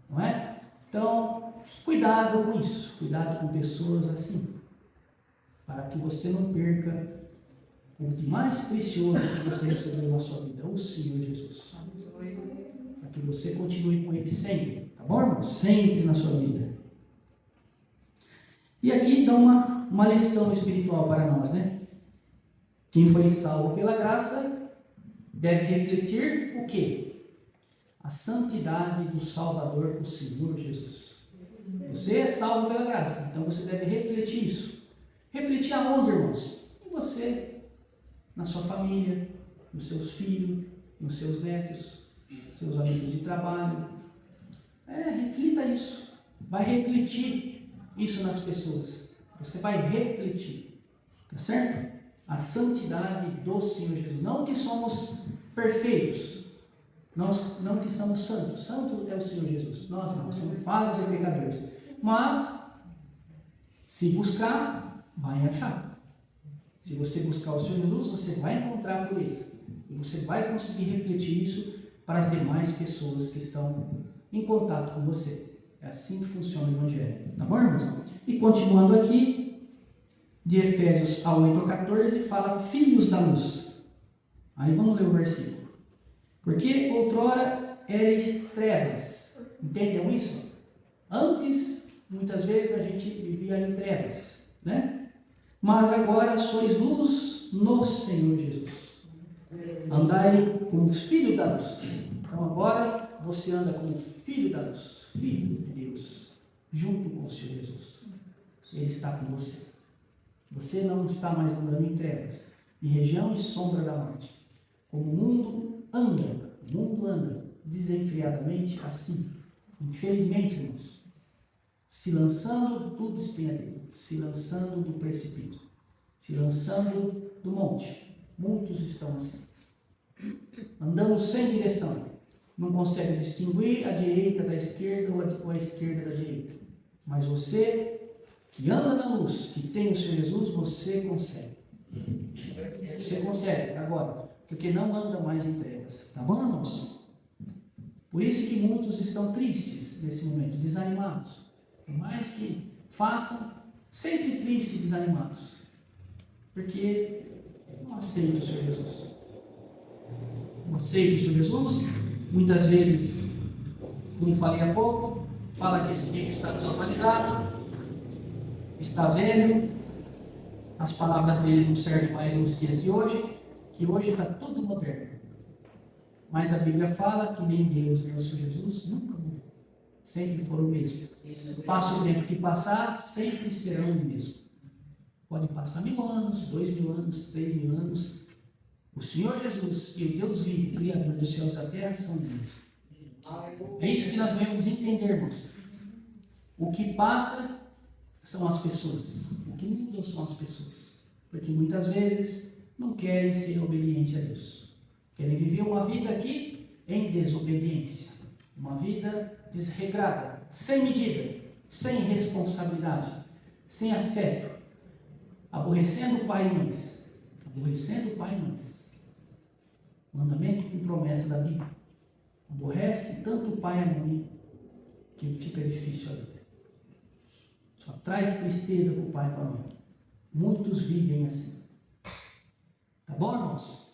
não é? Então, cuidado com isso, cuidado com pessoas assim, para que você não perca o de mais precioso que você recebeu na sua vida, o Senhor Jesus. Para que você continue com Ele sempre, tá bom, irmãos? Sempre na sua vida. E aqui dá uma lição espiritual para nós, né? Quem foi salvo pela graça deve refletir o quê? A santidade do Salvador, o Senhor Jesus. Você é salvo pela graça, então você deve refletir isso. Refletir aonde, irmãos? Em você, na sua família, nos seus filhos, nos seus netos, seus amigos de trabalho. Reflita isso. Vai refletir isso nas pessoas. Você vai refletir. Tá certo? A santidade do Senhor Jesus. Não que somos perfeitos. Não que somos santos. Santo é o Senhor Jesus. Nós não somos falhos e pecadores. Mas, se buscar, vai achar. Se você buscar o Senhor Jesus, você vai encontrar a pureza. E você vai conseguir refletir isso para as demais pessoas que estão em contato com você. É assim que funciona o Evangelho. Tá bom, irmãos? E continuando aqui, de Efésios a 8 a 14, fala filhos da luz. Aí vamos ler o versículo. Porque outrora erais trevas. Entendam isso? Antes, muitas vezes, a gente vivia em trevas, né? Mas agora sois luz no Senhor Jesus. Andai como os filhos da luz. Então agora você anda como filho da luz, filho de Deus, junto com o Senhor Jesus. Ele está com você. Você não está mais andando em trevas, em região e sombra da morte. Como o mundo anda desenfreadamente assim. Infelizmente, irmãos, se lançando do despenhadeiro, se lançando do precipício, se lançando do monte. Muitos estão assim, andando sem direção, não conseguem distinguir a direita da esquerda ou a esquerda da direita. Mas você que anda na luz, que tem o Senhor Jesus, você consegue. Você consegue agora, porque não anda mais em trevas. Tá bom, irmãos? Por isso que muitos estão tristes nesse momento, desanimados. Por mais que façam, sempre tristes e desanimados. Porque não aceitam o Senhor Jesus. Não aceitam o Senhor Jesus. Muitas vezes, como falei há pouco, fala que esse tempo está desatualizado, está velho, as palavras dele não servem mais nos dias de hoje, que hoje está tudo moderno. Mas a Bíblia fala que nem Deus nem o Senhor Jesus nunca mudou, sempre foram o mesmo. Passa o tempo que passar, sempre serão o mesmo. Pode passar 1000 anos, 2000 anos, 3000 anos. O Senhor Jesus e o Deus vivo, Criador dos céus e da terra, são o mesmo. É isso que nós devemos entender, irmãos. O que passa são as pessoas. O que muda são as pessoas. Porque muitas vezes não querem ser obedientes a Deus. Querem viver uma vida aqui em desobediência. Uma vida desregrada, sem medida, sem responsabilidade, sem afeto. Aborrecendo pai e mães. Aborrecendo pai e mães. Mandamento com promessa da Bíblia. Aborrece tanto o pai e a mãe que fica difícil a vida. Só traz tristeza para o pai e para a mãe. Muitos vivem assim. Tá bom, irmãos?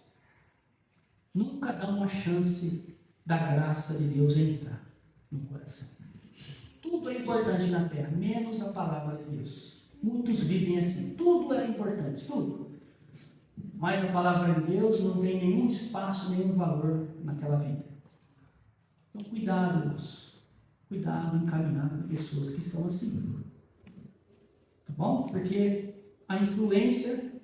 Nunca dá uma chance da graça de Deus entrar no coração. Tudo é importante na terra, menos a palavra de Deus. Muitos vivem assim. Tudo é importante, tudo. Mas a palavra de Deus não tem nenhum espaço, nenhum valor naquela vida. Então, cuidado, irmãos. Cuidado em caminhar com pessoas que são assim. Tá bom? Porque a influência,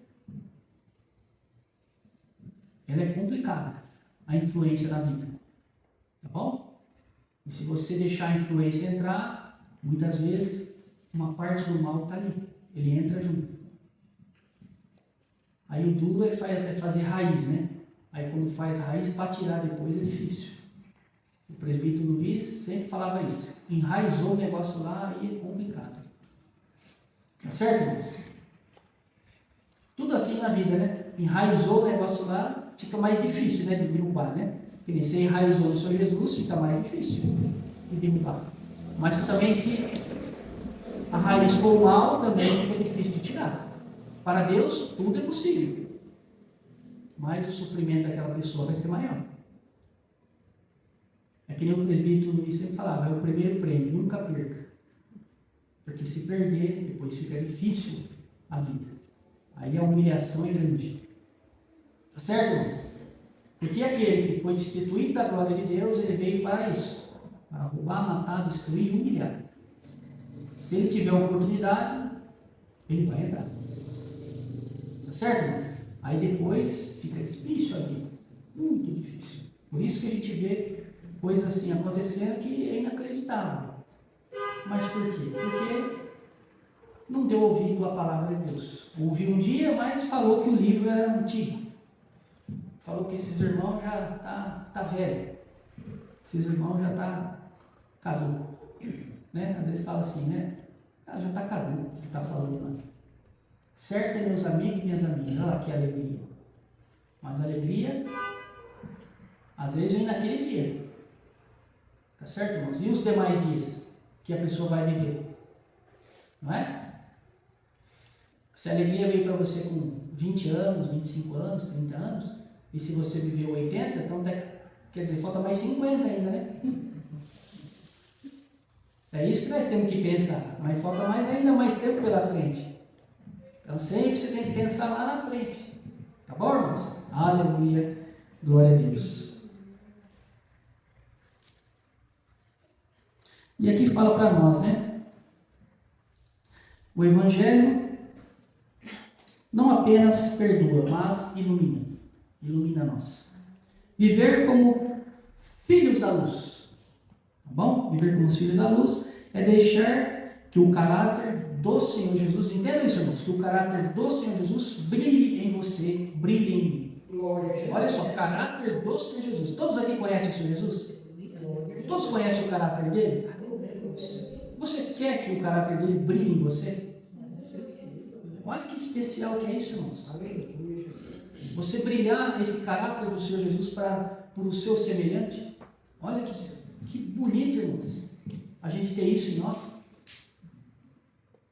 ela é complicada. A influência na vida. Tá bom? E se você deixar a influência entrar, muitas vezes, uma parte do mal está ali. Ele entra junto. Aí o duro é fazer raiz, né? Aí quando faz raiz, para tirar depois é difícil. O presbítero Luiz sempre falava isso. Enraizou o negócio lá e é complicado. Tá certo, irmãos? Tudo assim na vida, né? Enraizou o negócio lá, fica mais difícil, né? De derrubar, né? Porque nem você enraizou o Senhor Jesus, fica mais difícil de derrubar. Mas também se a raiz for mal, também fica difícil de tirar. Para Deus, tudo é possível. Mas o sofrimento daquela pessoa vai ser maior. É que nem o presbítero Luiz sempre falava, é o primeiro prêmio, nunca perca. Porque se perder, depois fica difícil a vida. Aí a humilhação é grande. Tá certo, irmãos? Porque aquele que foi destituído da glória de Deus, ele veio para isso. Para roubar, matar, destruir e humilhar. Se ele tiver a oportunidade, ele vai entrar. Tá certo, irmãos? Aí depois fica difícil a vida. Muito difícil. Por isso que a gente vê coisas assim acontecendo que é inacreditável. Mas por quê? Porque não deu ouvido à palavra de Deus. Ouviu um dia, mas falou que o livro era antigo. Falou que esses irmãos já tá velho. Esses irmãos já tá caduco. Né? Às vezes fala assim, né? Já tá caduco o que ele está falando lá. Certo é meus amigos e minhas amigas. Olha lá que alegria. Mas a alegria, às vezes, vem naquele dia. Tá certo, irmãos? E os demais dias que a pessoa vai viver? Não é? Se a alegria veio para você com 20 anos, 25 anos, 30 anos, e se você viveu 80, então quer dizer, falta mais 50 ainda, né? É isso que nós temos que pensar, mas falta ainda mais tempo pela frente. Então sempre você tem que pensar lá na frente. Tá bom, irmãos? Aleluia, glória a Deus. E aqui fala para nós, né? O Evangelho não apenas perdoa, mas ilumina. Ilumina nós. Viver como filhos da luz. Tá bom? Viver como filhos da luz é deixar que o caráter do Senhor Jesus, entendam isso, irmãos, que o caráter do Senhor Jesus brilhe em você, brilhe em mim. Olha só, caráter do Senhor Jesus. Todos aqui conhecem o Senhor Jesus? Todos conhecem o caráter dele? Você quer que o caráter dele brilhe em você? Olha que especial que é isso, irmãos. Você brilhar esse caráter do Senhor Jesus para o seu semelhante. Olha que bonito, irmãos. A gente ter isso em nós.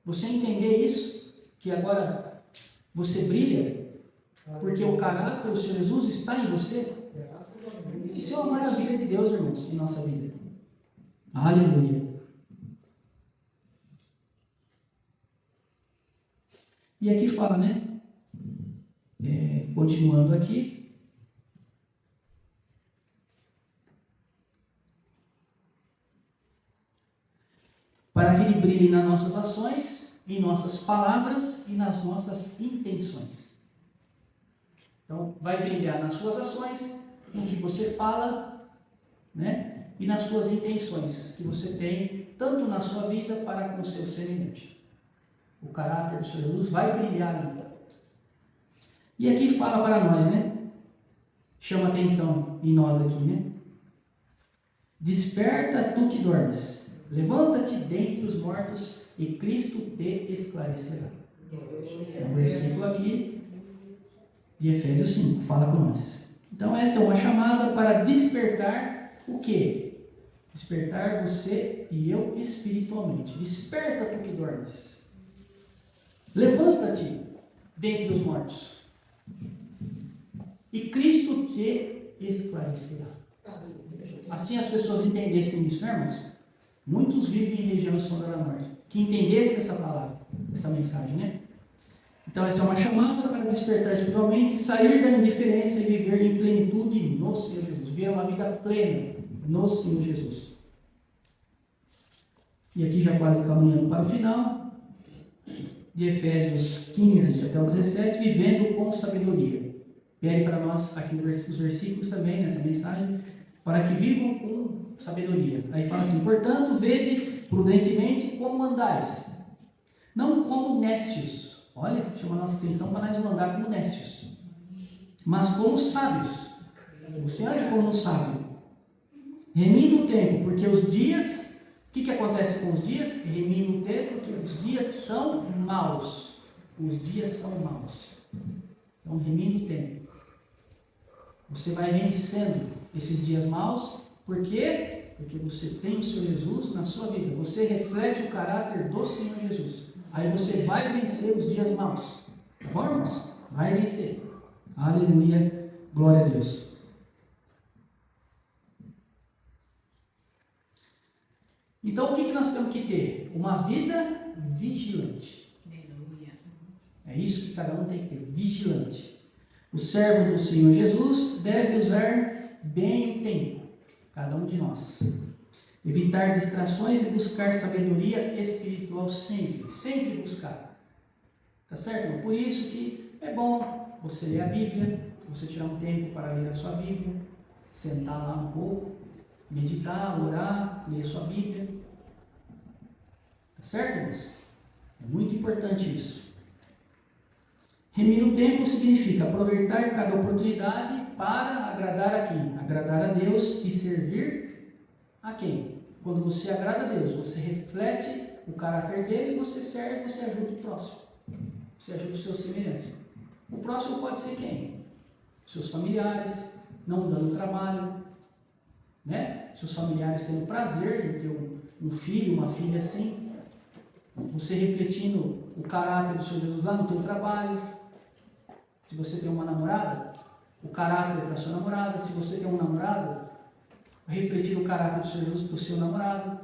Você entender isso, que agora você brilha, porque o caráter do Senhor Jesus está em você. Isso é uma maravilha de Deus, irmãos, em nossa vida. Aleluia. E aqui fala, né? Continuando aqui. Para que ele brilhe nas nossas ações, em nossas palavras e nas nossas intenções. Então, vai brilhar nas suas ações, no que você fala, né? E nas suas intenções que você tem, tanto na sua vida para com o seu semelhante. O caráter do Senhor Jesus vai brilhar ali. E aqui fala para nós, né? Chama atenção em nós aqui, né? Desperta tu que dormes, levanta-te dentre os mortos e Cristo te esclarecerá. É um versículo aqui de Efésios 5, fala com nós. Então essa é uma chamada para despertar o quê? Despertar você e eu espiritualmente. Desperta tu que dormes. Levanta-te dentre os mortos e Cristo te esclarecerá. Assim as pessoas entendessem isso, né, irmãos? Muitos vivem em região sombra da morte. Que entendesse essa palavra, essa mensagem, né? Então essa é uma chamada para despertar espiritualmente, sair da indiferença e viver em plenitude no Senhor Jesus. Viver uma vida plena no Senhor Jesus. E aqui já quase caminhando para o final, de Efésios 15 até o 17, vivendo com sabedoria. Pede para nós aqui os versículos também, nessa mensagem, para que vivam com sabedoria. Aí fala assim: portanto, vede prudentemente como andais, não como nécios. Olha, chama a nossa atenção para nós não andar como nécios, mas como sábios. Você ande como um sábio, remindo o tempo, porque os dias... O que acontece com os dias? Remindo o tempo, porque os dias são maus. Os dias são maus. Então, remindo o tempo. Você vai vencendo esses dias maus. Por quê? Porque você tem o Senhor Jesus na sua vida. Você reflete o caráter do Senhor Jesus. Aí você vai vencer os dias maus. Tá bom, irmãos? Vai vencer. Aleluia. Glória a Deus. Então, o que nós temos que ter? Uma vida vigilante. É isso que cada um tem que ter, vigilante. O servo do Senhor Jesus deve usar bem o tempo, cada um de nós. Evitar distrações e buscar sabedoria espiritual sempre, sempre buscar. Tá certo? Por isso que é bom você ler a Bíblia, você tirar um tempo para ler a sua Bíblia, sentar lá um pouco, meditar, orar, ler a sua Bíblia. Tá certo, irmãos? É muito importante isso. Remir o tempo significa aproveitar cada oportunidade para agradar a quem? Agradar a Deus e servir a quem? Quando você agrada a Deus, você reflete o caráter dele, você serve, você ajuda o próximo. Você ajuda o seu semelhante. O próximo pode ser quem? Seus familiares, não dando trabalho, né? Seus familiares tendo prazer em ter um filho, uma filha assim. Você refletindo o caráter do Senhor Jesus lá no teu trabalho. Se você tem uma namorada, o caráter para a sua namorada. Se você tem um namorado, refletir o caráter do Senhor Jesus para o seu namorado.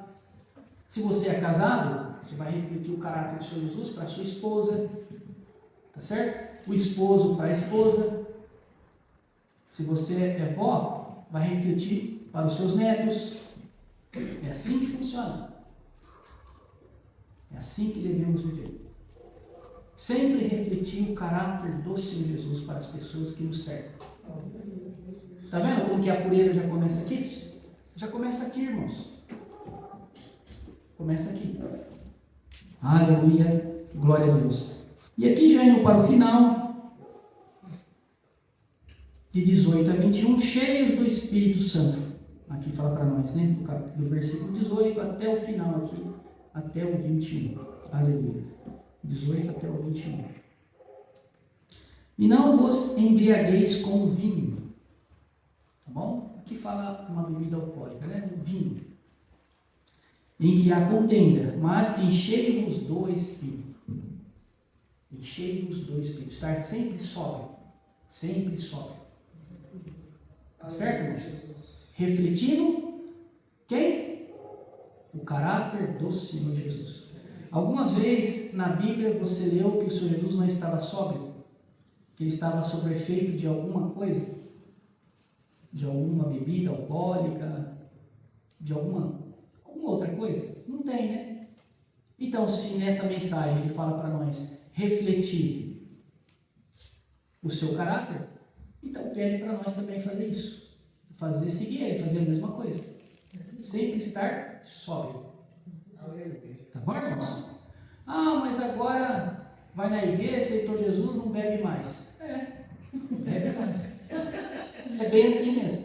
Se você é casado, você vai refletir o caráter do Senhor Jesus para a sua esposa. Tá certo? O esposo para a esposa. Se você é vó, vai refletir para os seus netos. É assim que funciona. É assim que devemos viver. Sempre refletir o caráter do Senhor Jesus para as pessoas que nos servem. Está vendo como que a pureza já começa aqui? Já começa aqui, irmãos. Começa aqui. Aleluia, glória a Deus. E aqui já indo para o final, de 18 a 21, cheios do Espírito Santo. Aqui fala para nós, né? Do versículo 18 até o final aqui, até o 21. Aleluia. 18 até o 21. E não vos embriagueis com vinho. Tá bom? Aqui fala uma bebida alcoólica, né? Vinho. Em que há contenda, mas enchei-vos do Espírito. Enchei-vos do Espírito. Estar sempre sóbrio. Sempre sóbrio. Tá certo, irmãos? Refletindo quem? O caráter do Senhor Jesus. Alguma vez na Bíblia você leu que o Senhor Jesus não estava sóbrio? Que ele estava sob o efeito de alguma coisa? De alguma bebida alcoólica? De alguma outra coisa? Não tem, né? Então, se nessa mensagem ele fala para nós refletir o seu caráter, então pede para nós também fazer isso. Seguir ele, fazer a mesma coisa. Sempre estar sóbrio. Tá bom, irmãos? Ah, mas agora vai na igreja, aceitou Jesus, não bebe mais. Não bebe mais. É bem assim mesmo.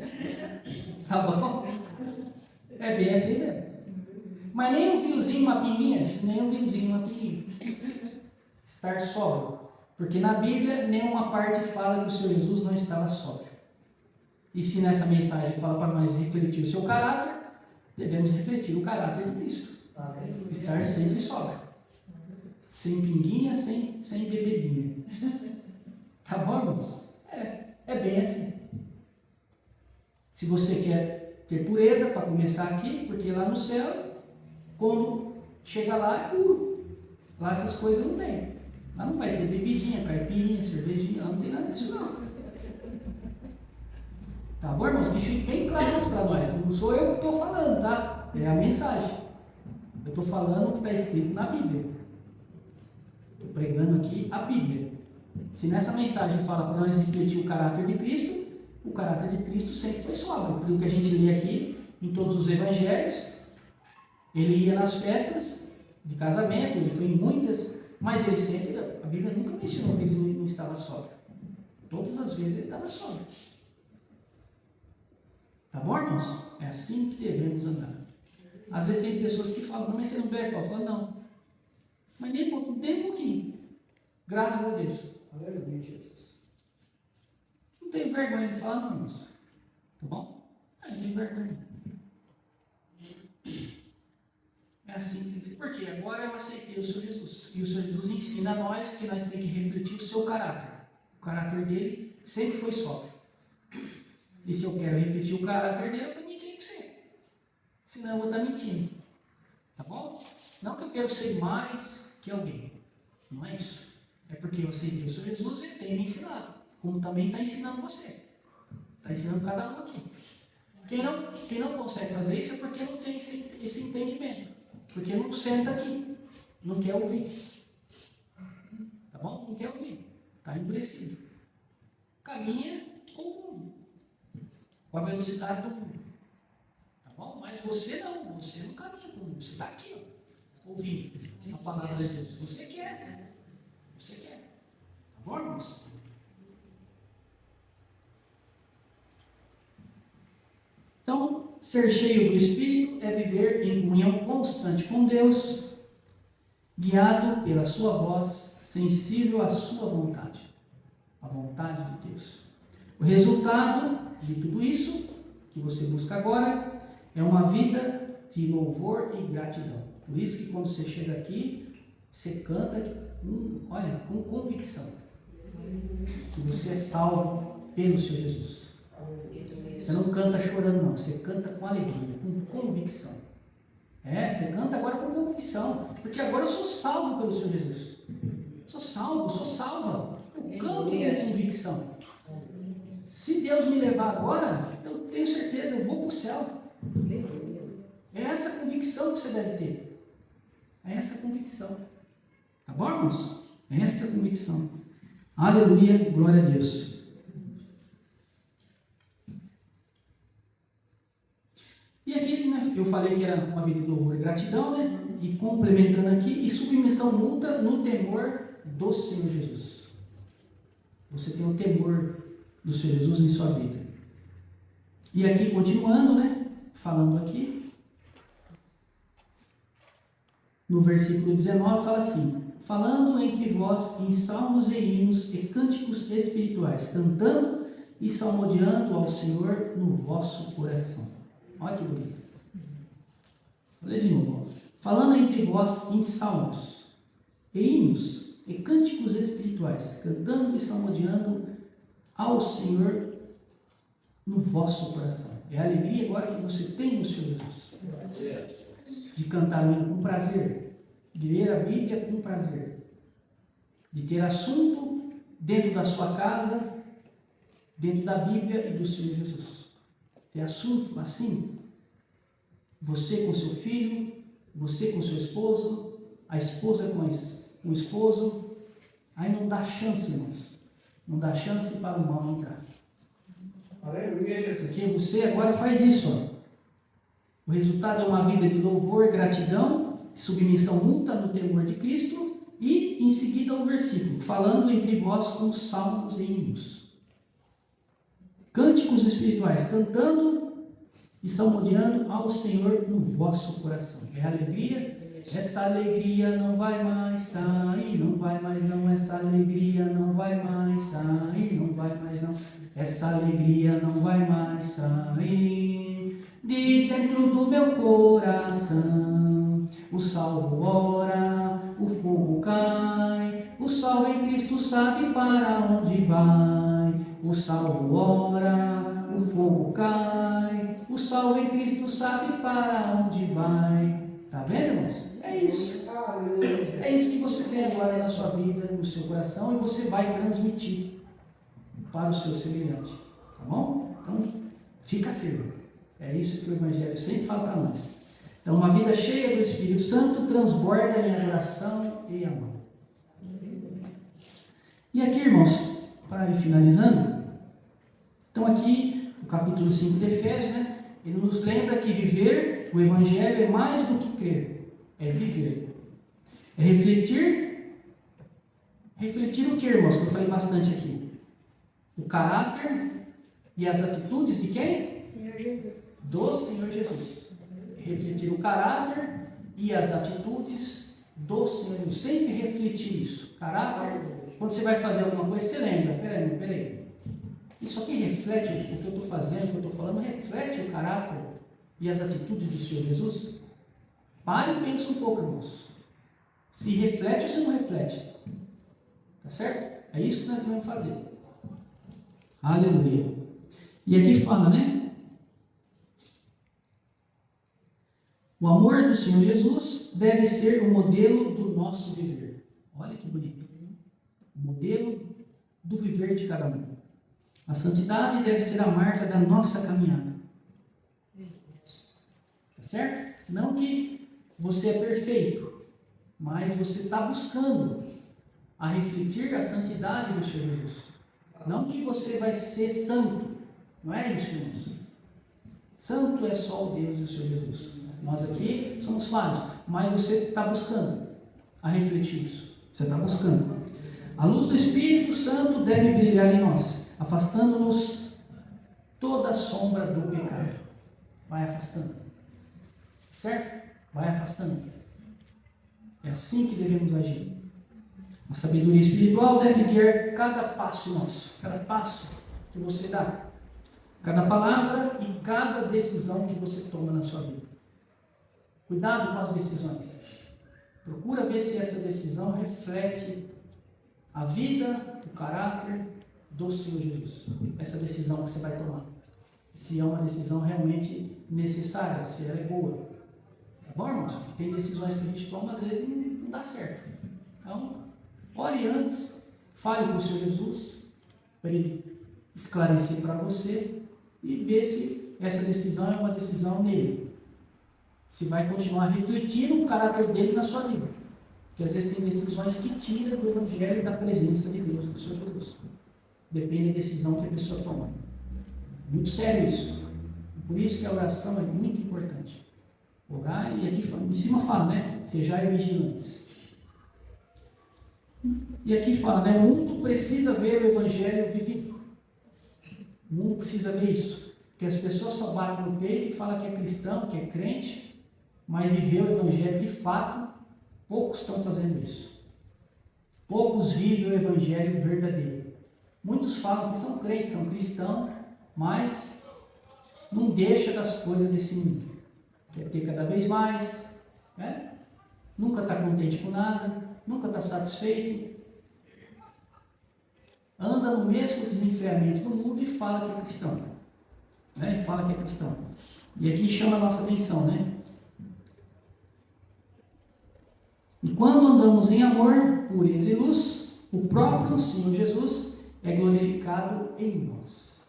Tá bom? É bem assim mesmo. Mas nem um vinhozinho, uma pinguinha, Estar sóbrio. Porque na Bíblia, nenhuma parte fala que o Senhor Jesus não estava sóbrio. E se nessa mensagem fala para nós refletir o seu caráter, devemos refletir o caráter de Cristo. Estar sempre sóbrio. Sem pinguinha, sem bebedinha. Tá bom, irmãos? É bem assim. Se você quer ter pureza, para começar aqui, porque lá no céu, quando chega lá, é puro. Lá essas coisas não tem. Lá não vai ter bebidinha, caipirinha, cervejinha, lá não tem nada disso não. Tá bom, irmãos? Que fique bem claro isso para nós. Não sou eu que estou falando, tá? É a mensagem. Eu estou falando o que está escrito na Bíblia. Estou pregando aqui a Bíblia. Se nessa mensagem fala para nós refletir o caráter de Cristo, o caráter de Cristo sempre foi sóbrio. Pelo que a gente lê aqui em todos os evangelhos, ele ia nas festas de casamento, ele foi em muitas, mas ele sempre, a Bíblia nunca mencionou que ele não estava sóbrio. Todas as vezes ele estava sóbrio. Tá bom, irmãos? É assim que devemos andar. Às vezes tem pessoas que falam, não, mas você não bebe, Paulo? Fala, não. Mas nem um pouquinho. Graças a Deus. Aleluia, Jesus. Não tem vergonha de falar, não, irmãos. Tá bom? Não tem vergonha. É assim que tem que ser. Porque agora eu aceitei o Senhor Jesus. E o Senhor Jesus ensina a nós que nós temos que refletir o seu caráter. O caráter dele sempre foi sóbrio. E se eu quero refletir o caráter dele, eu também tenho que ser. Senão eu vou estar mentindo. Tá bom? Não que eu quero ser mais que alguém. Não é isso. É porque eu aceitei o Senhor Jesus e ele tem me ensinado. Como também está ensinando você. Está ensinando cada um aqui. Quem não consegue fazer isso é porque não tem esse entendimento. Porque não senta aqui. Não quer ouvir. Tá bom? Não quer ouvir. Está endurecido. Caminha com a velocidade do mundo. Tá bom? Mas você não. Você não caminha com o mundo. Você está aqui, ó, ouvindo a palavra de Deus. Você quer. Você quer. Tá bom, irmãos? Então, ser cheio do Espírito é viver em comunhão constante com Deus, guiado pela sua voz, sensível à sua vontade, a vontade de Deus. O resultado de tudo isso que você busca agora é uma vida de louvor e gratidão. Por isso que quando você chega aqui, você canta com convicção que você é salvo pelo Senhor Jesus. Você não canta chorando, não. Você canta com alegria, com convicção. Você canta agora com convicção. Porque agora eu sou salvo pelo Senhor Jesus. Sou salva. Eu canto com convicção. Se Deus me levar agora, eu tenho certeza, eu vou para o céu. É essa convicção que você deve ter. É essa convicção. Tá bom, irmãos? É essa convicção. Aleluia, glória a Deus. E aqui, né, eu falei que era uma vida de louvor e gratidão, né? E complementando aqui, e submissão mútua no temor do Senhor Jesus. Você tem o temor do Senhor Jesus em sua vida. E aqui, continuando, né? Falando aqui, no versículo 19, fala assim: falando entre vós em salmos e hinos e cânticos espirituais, cantando e salmodiando ao Senhor no vosso coração. Olha que bonito. Vou ler de novo. Falando entre vós em salmos e hinos e cânticos espirituais, cantando e salmodiando ao Senhor no vosso coração. É a alegria agora que você tem no Senhor Jesus. De cantar o hino com prazer, de ler a Bíblia com prazer, de ter assunto dentro da sua casa, dentro da Bíblia e do Senhor Jesus. Ter assunto assim, você com seu filho, você com seu esposo, a esposa com o esposo, aí não dá chance, irmãos. Não dá chance para o mal entrar. Porque você agora faz isso, ó. O resultado é uma vida de louvor, gratidão, submissão mútua no temor de Cristo, e em seguida o versículo, falando entre vós com salmos e hinos, cânticos espirituais, cantando e salmodiando ao Senhor no vosso coração. É alegria? Essa alegria não vai mais sair, não vai mais não, essa alegria não vai mais sair, não vai mais não, essa alegria não vai mais sair de dentro do meu coração. O salvo ora, o fogo cai, o salvo em Cristo sabe para onde vai. O salvo ora, o fogo cai, o salvo em Cristo sabe para onde vai. Está vendo, irmãos? É isso. É isso que você tem agora na sua vida, no seu coração, e você vai transmitir para o seu semelhante. Tá bom? Então, fica firme. É isso que o Evangelho sempre fala para nós. Então, uma vida cheia do Espírito Santo transborda em adoração e amor. E aqui, irmãos, para ir finalizando, então aqui, o capítulo 5 de Efésios, né, ele nos lembra que viver o Evangelho é mais do que crer, é viver. É refletir. Refletir o que, irmãos? Que eu falei bastante aqui. O caráter e as atitudes de quem? Senhor Jesus. Do Senhor Jesus. Refletir o caráter e as atitudes do Senhor Jesus. Sempre refletir isso. Caráter, quando você vai fazer alguma coisa, você lembra. Peraí. Isso aqui reflete o que eu estou fazendo, o que eu estou falando, reflete o caráter e as atitudes do Senhor Jesus? Pare e pense um pouco, irmãos. Se reflete ou se não reflete? Tá certo? É isso que nós devemos fazer. Aleluia. E aqui fala, né? O amor do Senhor Jesus deve ser o modelo do nosso viver. Olha que bonito. O modelo do viver de cada um. A santidade deve ser a marca da nossa caminhada. Tá certo? Não que você é perfeito, mas você está buscando a refletir a santidade do Senhor Jesus. Não que você vai ser santo. Não é isso, irmãos. Santo é só o Deus e o Senhor Jesus. Nós aqui somos falhos, mas você está buscando a refletir isso. Você está buscando. A luz do Espírito Santo deve brilhar em nós, afastando-nos toda a sombra do pecado. Vai afastando. Certo? Vai afastando. É assim que devemos agir. A sabedoria espiritual deve guiar cada passo nosso, cada passo que você dá, cada palavra e cada decisão que você toma na sua vida. Cuidado com as decisões. Procura ver se essa decisão reflete a vida, o caráter do Senhor Jesus. Essa decisão que você vai tomar. Se é uma decisão realmente necessária, se ela é boa. Tá bom, irmãos? Porque tem decisões que a gente toma, às vezes não dá certo. Então, ore antes, fale com o Senhor Jesus, para Ele esclarecer para você e ver se essa decisão é uma decisão nele. Se vai continuar refletindo o caráter dele na sua vida. Porque às vezes tem decisões que tiram do Evangelho e da presença de Deus, do Senhor Jesus. Depende da decisão que a pessoa toma. Muito sério isso. Por isso que a oração é muito importante. Orar, e aqui em cima fala, né? Sejais vigilantes. E aqui fala, né? O mundo precisa ver o Evangelho vivido. O mundo precisa ver isso. Porque as pessoas só batem no peito e falam que é cristão, que é crente, mas viver o Evangelho de fato, poucos estão fazendo isso. Poucos vivem o Evangelho verdadeiro. Muitos falam que são crentes, são cristãos, mas não deixa das coisas desse mundo. Quer ter cada vez mais, né? Nunca está contente com nada, nunca está satisfeito. Anda no mesmo desenfreamento do mundo e fala que é cristão. Né? E fala que é cristão. E aqui chama a nossa atenção, né? E quando andamos em amor, pureza e luz, o próprio Senhor Jesus é glorificado em nós.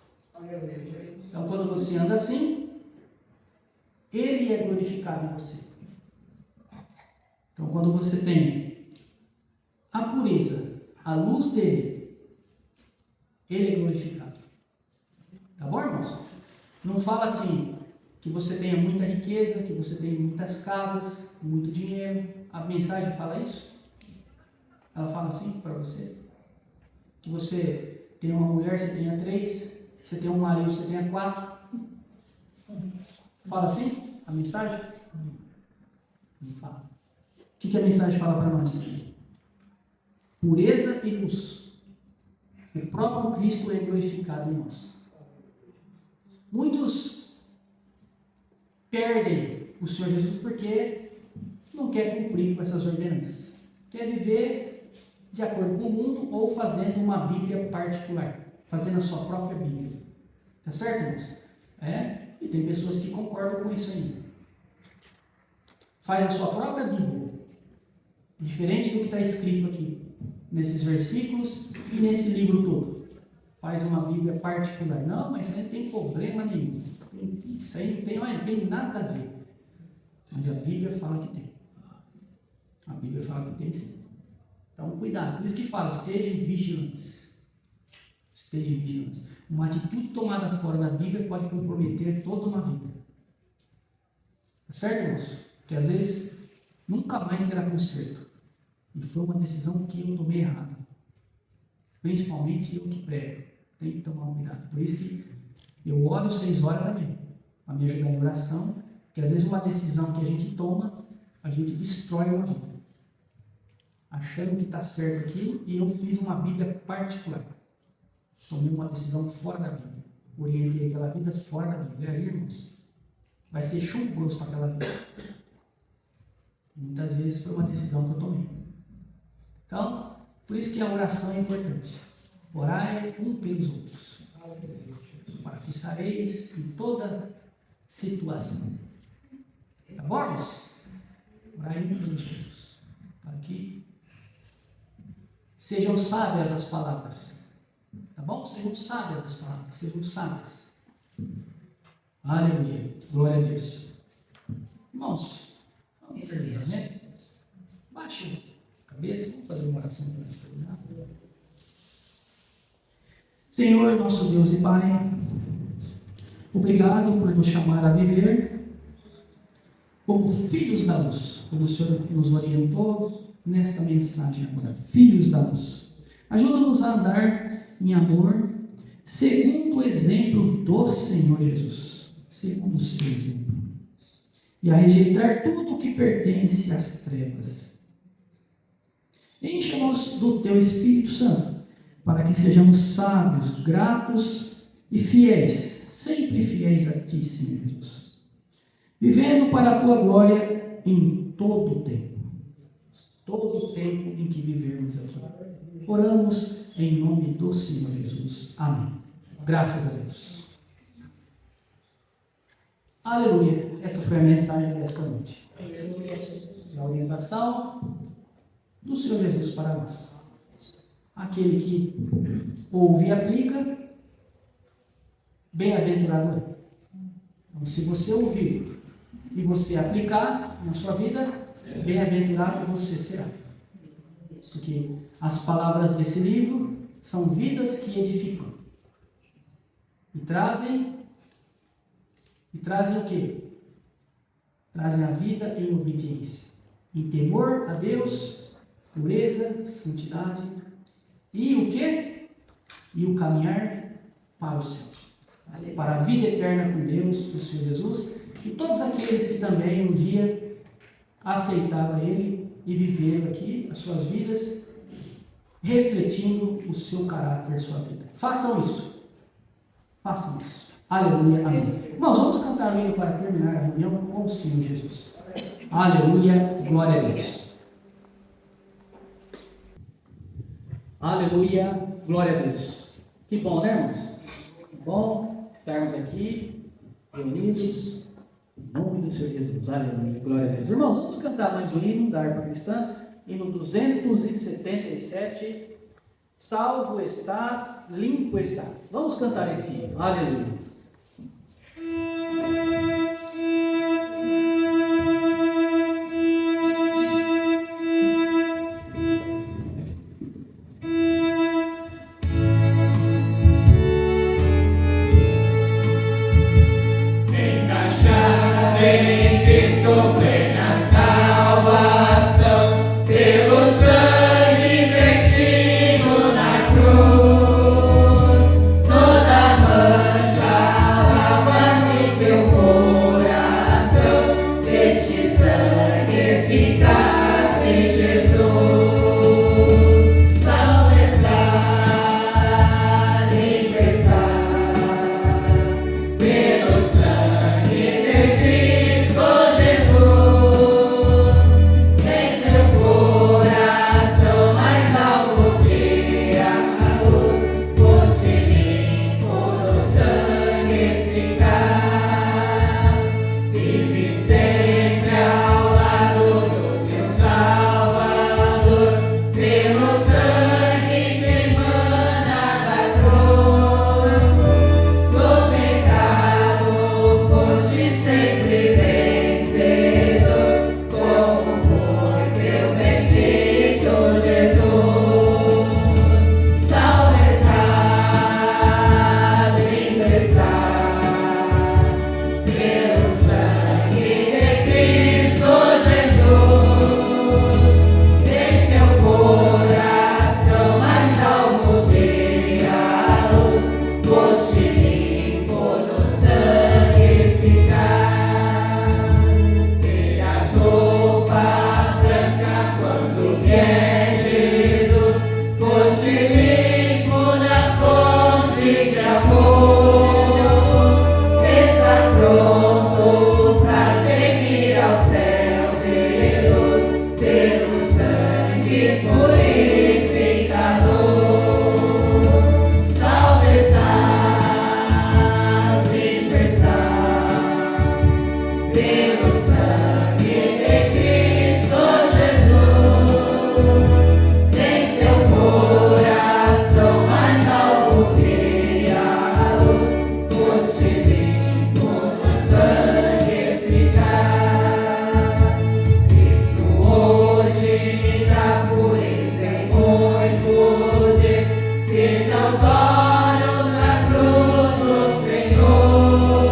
Então, quando você anda assim, Ele é glorificado em você. Então, quando você tem a pureza, a luz dele, Ele é glorificado. Tá bom, irmãos? Não fala assim, que você tenha muita riqueza, que você tenha muitas casas, muito dinheiro. A mensagem fala isso? Ela fala assim para você? Que você tem uma mulher, você tenha 3, você tem um marido, você tenha 4. Fala assim a mensagem? Não fala. O que a mensagem fala para nós? Pureza e luz. O próprio Cristo é glorificado em nós. Muitos perdem o Senhor Jesus porque não quer cumprir com essas ordenanças. Quer viver de acordo com o mundo ou fazendo uma Bíblia particular, fazendo a sua própria Bíblia. Tá certo, irmãos? E tem pessoas que concordam com isso ainda. Faz a sua própria Bíblia, diferente do que está escrito aqui, nesses versículos e nesse livro todo. Faz uma Bíblia particular. Não, mas isso aí não tem problema nenhum. Isso aí não tem nada a ver. Mas a Bíblia fala que tem. A Bíblia fala que tem sim. Então, cuidado. Por isso que fala, estejam vigilantes. Estejam vigilantes. Uma atitude tomada fora da Bíblia pode comprometer toda uma vida. Tá certo, irmãos? Porque às vezes nunca mais terá conserto. E foi uma decisão que eu tomei errada. Principalmente eu que prego. Tem que tomar cuidado. Por isso que eu oro 6 horas também. Para me ajudar em oração. Porque às vezes uma decisão que a gente toma, a gente destrói uma vida. Achando que está certo aquilo, e eu fiz uma Bíblia particular. Tomei uma decisão fora da Bíblia. Orientei aquela vida fora da Bíblia. Aí, irmãos, vai ser chumbo grosso para aquela vida. Muitas vezes foi uma decisão que eu tomei. Então, por isso que a oração é importante. Orai um pelos outros. Para que sareis em toda situação. Tá bom, irmãos? Orai um pelos outros. Para que sejam sábias as palavras. Tá bom? Sejam sábias as palavras. Sejam sábias. Aleluia. Glória a Deus. Irmãos, vamos terminar, né? Baixe a cabeça. Vamos fazer uma oração para nós terminar. Senhor, nosso Deus e Pai, obrigado por nos chamar a viver como filhos da luz, como o Senhor nos orientou nesta mensagem agora. Filhos da luz. Ajuda-nos a andar em amor, segundo o exemplo do Senhor Jesus. Segundo o seu exemplo. E a rejeitar tudo o que pertence às trevas. Encha-nos do Teu Espírito Santo, para que sejamos sábios, gratos e fiéis, sempre fiéis a Ti, Senhor Jesus. Vivendo para a Tua glória em todo o tempo. Todo o tempo em que vivermos aqui. Oramos em nome do Senhor Jesus. Amém. Graças a Deus. Aleluia. Essa foi a mensagem desta noite. A orientação do Senhor Jesus para nós. Aquele que ouve e aplica, bem-aventurado é. Então, se você ouvir e você aplicar na sua vida, bem-aventurado você será. Porque as palavras desse livro são vidas que edificam. E trazem o quê? trazem a vida em obediência, em temor a Deus, pureza, santidade e o quê? E o caminhar para o céu, para a vida eterna com Deus, o Senhor Jesus, e todos aqueles que também um dia aceitaram Ele e viveram aqui as suas vidas, refletindo o seu caráter, a sua vida. Façam isso. Façam isso. Aleluia, amém. Irmãos, vamos cantar o hino para terminar a reunião com o Senhor Jesus. Aleluia, glória a Deus. Aleluia, glória a Deus. Que bom, né, irmãos? Que bom estarmos aqui, reunidos, em nome do Senhor Jesus. Aleluia, glória a Deus. Irmãos, vamos cantar mais um hino da harpa cristã, hino 277, Salvo estás, limpo estás. Vamos cantar este hino. Aleluia. Em Cristo plena salvação, pelo sangue vertido na cruz, toda mancha lava-se teu coração, deste sangue eficaz em Jesus. Salve estás, limpo estás, pelo sangue de Cristo Jesus. Tens teu coração mais alto que a luz, foste limpo no sangue eficaz. Vive sempre ao lado do teu Salvador, pelo sangue que emana da cruz. Do pecado foste sempre vencedor, como foi teu bendito Jesus. Salve estás, limpo estás, pelo sangue de Cristo Jesus. Tens teu coração mais alto que a luz, foste limpo no sangue eficaz. Tens as roupas brancas quando vier Jesus, foste limpo na fonte de amor. Estás pronto pra seguir ao céu de luz, pelo sangue purificador. Salve estás, limpo estás, pelo sangue de Cristo Jesus. Tens teu coração mais alto que a luz, foste limpo no sangue eficaz. Cristo hoje dá pureza em muito poder, firma os olhos na cruz do Senhor.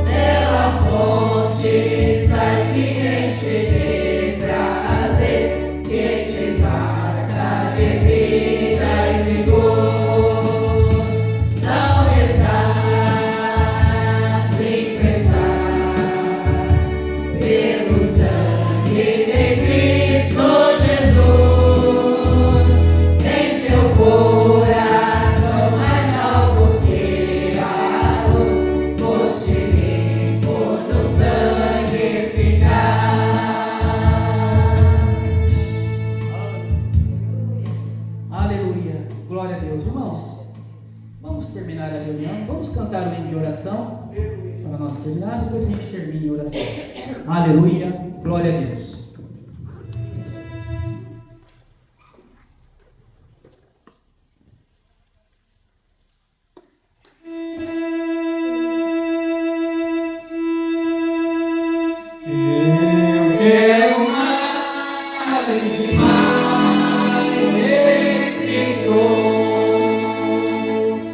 Dela fonte sai que enche de prazer, que te farta de vida e vigor. Salve estás, limpo estás, pelo sangue de Cristo Jesus. Tens teu coração mais alto que a luz, foste limpo no sangue eficaz. Aleluia, glória a Deus. Irmãos, vamos terminar a reunião. Vamos cantar o hino de oração para nós terminar. Depois a gente termina em oração. Aleluia, glória a Deus. Eu quero mais e mais de Cristo.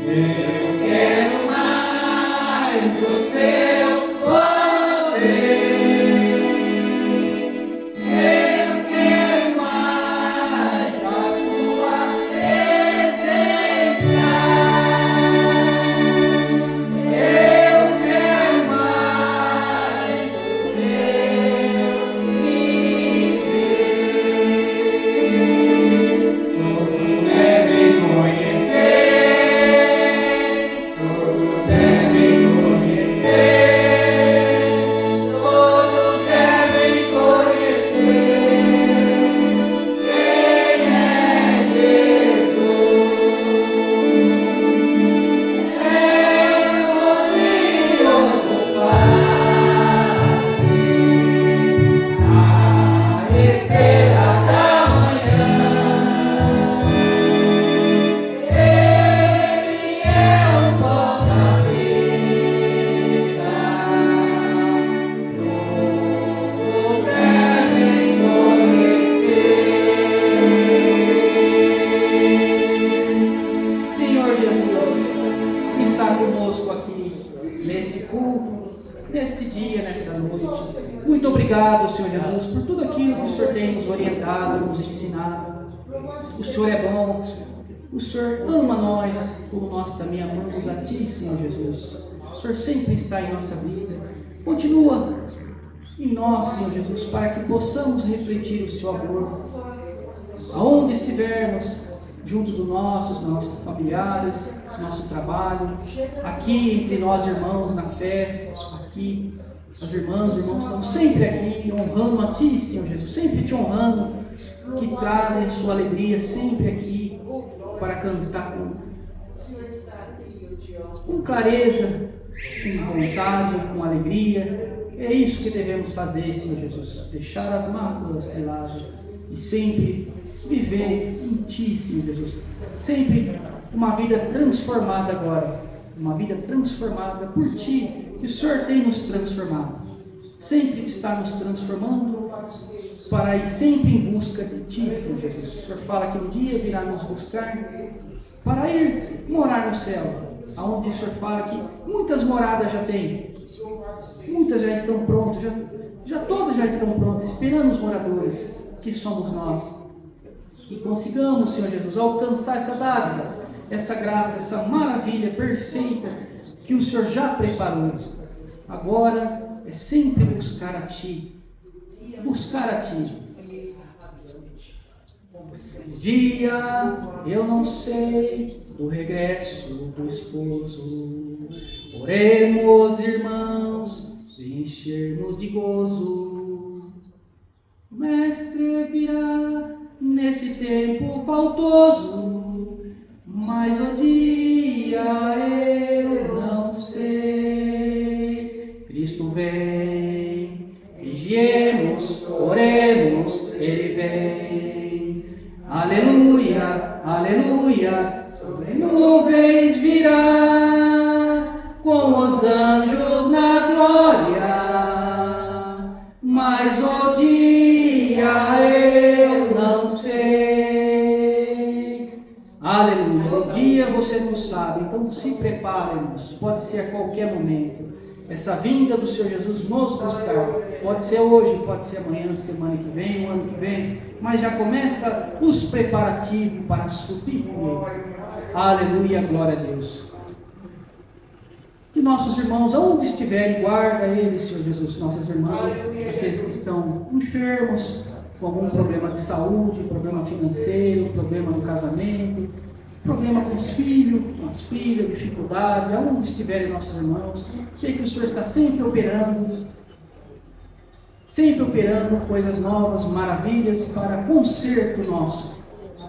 Eu quero mais do seu poder. obrigado, Senhor Jesus, por tudo aquilo que o Senhor tem nos orientado, nos ensinado. O Senhor é bom, o Senhor ama nós, como nós também amamos a Ti, Senhor Jesus. O Senhor sempre está em nossa vida. Continua em nós, Senhor Jesus, para que possamos refletir o Seu amor. Aonde estivermos, junto dos nossos familiares, nosso trabalho, aqui entre nós irmãos na fé, aqui as irmãs, os irmãos estão sempre aqui, honrando a Ti, Senhor Jesus, sempre Te honrando, que trazem sua alegria sempre aqui, para cantar com clareza, com vontade, com alegria. É isso que devemos fazer, Senhor Jesus, deixar as máculas de lado e sempre viver em Ti, Senhor Jesus, sempre uma vida transformada agora, uma vida transformada por Ti, que o Senhor tem nos transformado, sempre está nos transformando para ir sempre em busca de Ti, Senhor Jesus. O Senhor fala que um dia virá nos buscar para ir morar no céu, aonde o Senhor fala que muitas moradas já tem, muitas já estão prontas, todas já estão prontas, esperando os moradores, que somos nós. Que consigamos, Senhor Jesus, alcançar essa dádiva, essa graça, essa maravilha perfeita que o Senhor já preparou. Agora é sempre buscar a Ti. Buscar a Ti. Dia, eu não sei do regresso do esposo. Oremos, irmãos, de enchermos de gozo. O Mestre virá nesse tempo faltoso, mas o dia eu não sei. Cristo vem, vigiemos, oremos, Ele vem. Aleluia, aleluia, sobre nuvens virá, com os anjos na glória, mas o dia eu não sei. Aleluia, o dia você não sabe, então se preparem-nos, pode ser a qualquer momento. Essa vinda do Senhor Jesus nos buscar, pode ser hoje, pode ser amanhã, semana que vem, o ano que vem, mas já começa os preparativos para subir com Ele. Aleluia, glória a Deus. Que nossos irmãos, aonde estiverem, guarda eles, Senhor Jesus, nossas irmãs, aqueles que estão enfermos, com algum problema de saúde, problema financeiro, problema no casamento, problema com os filhos, com as filhas, dificuldade, aonde estiverem nossos irmãos. Sei que o Senhor está sempre operando coisas novas, maravilhas para conserto nosso,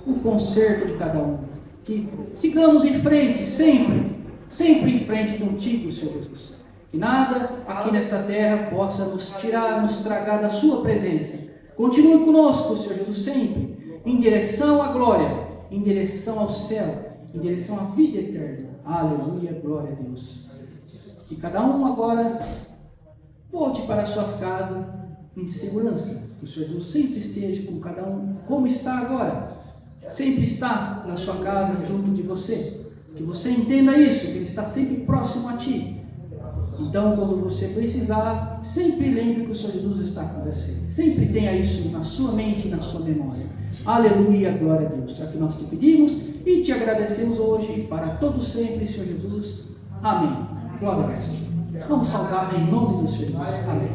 o conserto de cada um. Que sigamos em frente, sempre em frente contigo, Senhor Jesus. Que nada aqui nessa terra possa nos tirar, nos tragar da sua presença. Continue conosco, Senhor Jesus, sempre em direção à glória, em direção ao céu, em direção à vida eterna. Aleluia, glória a Deus. Que cada um agora volte para suas casas em segurança. Que o Senhor Deus sempre esteja com cada um, como está agora. Sempre está na sua casa, junto de você. Que você entenda isso, que Ele está sempre próximo a ti. Então, quando você precisar, sempre lembre que o Senhor Jesus está com você. Sempre tenha isso na sua mente e na sua memória. Aleluia, glória a Deus. É o que nós te pedimos e te agradecemos hoje para todo sempre, Senhor Jesus. Amém. Glória a Deus. Vamos saudar em nome do Senhor Jesus. Amém.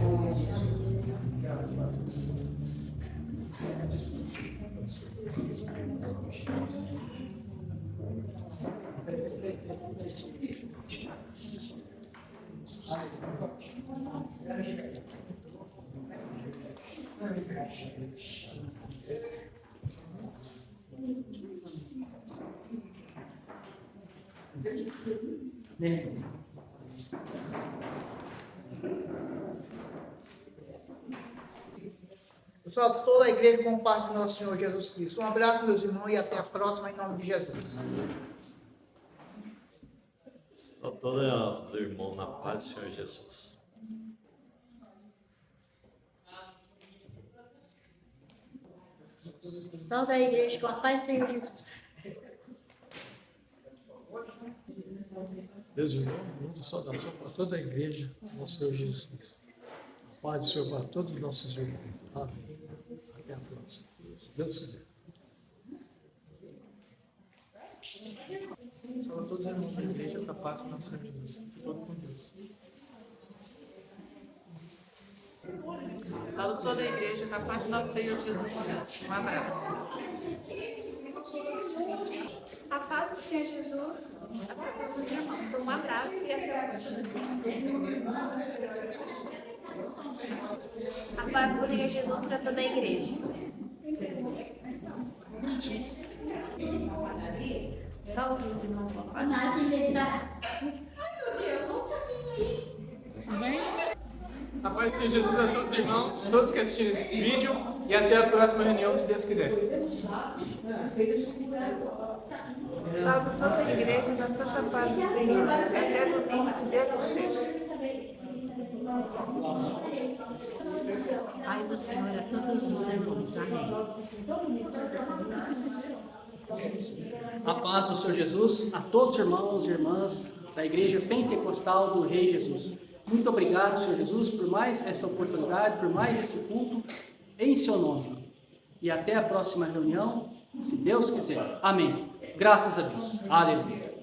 Pessoal, toda a igreja com paz do nosso Senhor Jesus Cristo. Um abraço, meus irmãos, e até a próxima, em nome de Jesus. Só todos os irmãos na paz do Senhor Jesus. Salve a igreja com a paz do Senhor Jesus. Deus, irmão, muita saudação para toda a igreja, ao Senhor Jesus Cristo. Pai do Senhor para todos os nossos irmãos. Amém. Até a próxima. Se Deus quiser. Salve todos os irmãos da igreja, da paz do nosso Senhor Jesus. Todo com Deus. Saúde toda a igreja, com a paz do nosso Senhor Jesus Cristo. Um abraço. A paz do Senhor Jesus a todos os irmãos. Um abraço e até todos os irmãos. A paz do Senhor Jesus para toda a igreja. Saúde, irmão. Ai, meu Deus, olha o sapinho aí. A paz do Senhor Jesus a todos os irmãos, todos que assistiram esse vídeo, e até a próxima reunião, se Deus quiser. Salve toda a igreja na Santa Paz do Senhor. Até domingo, se Deus quiser. Paz do Senhor a todos os irmãos. Amém. A paz do Senhor Jesus a todos os irmãos e irmãs da Igreja Pentecostal do Rei Jesus. Muito obrigado, Senhor Jesus, por mais essa oportunidade, por mais esse culto, em seu nome. E até a próxima reunião, se Deus quiser. Amém. Graças a Deus. Aleluia.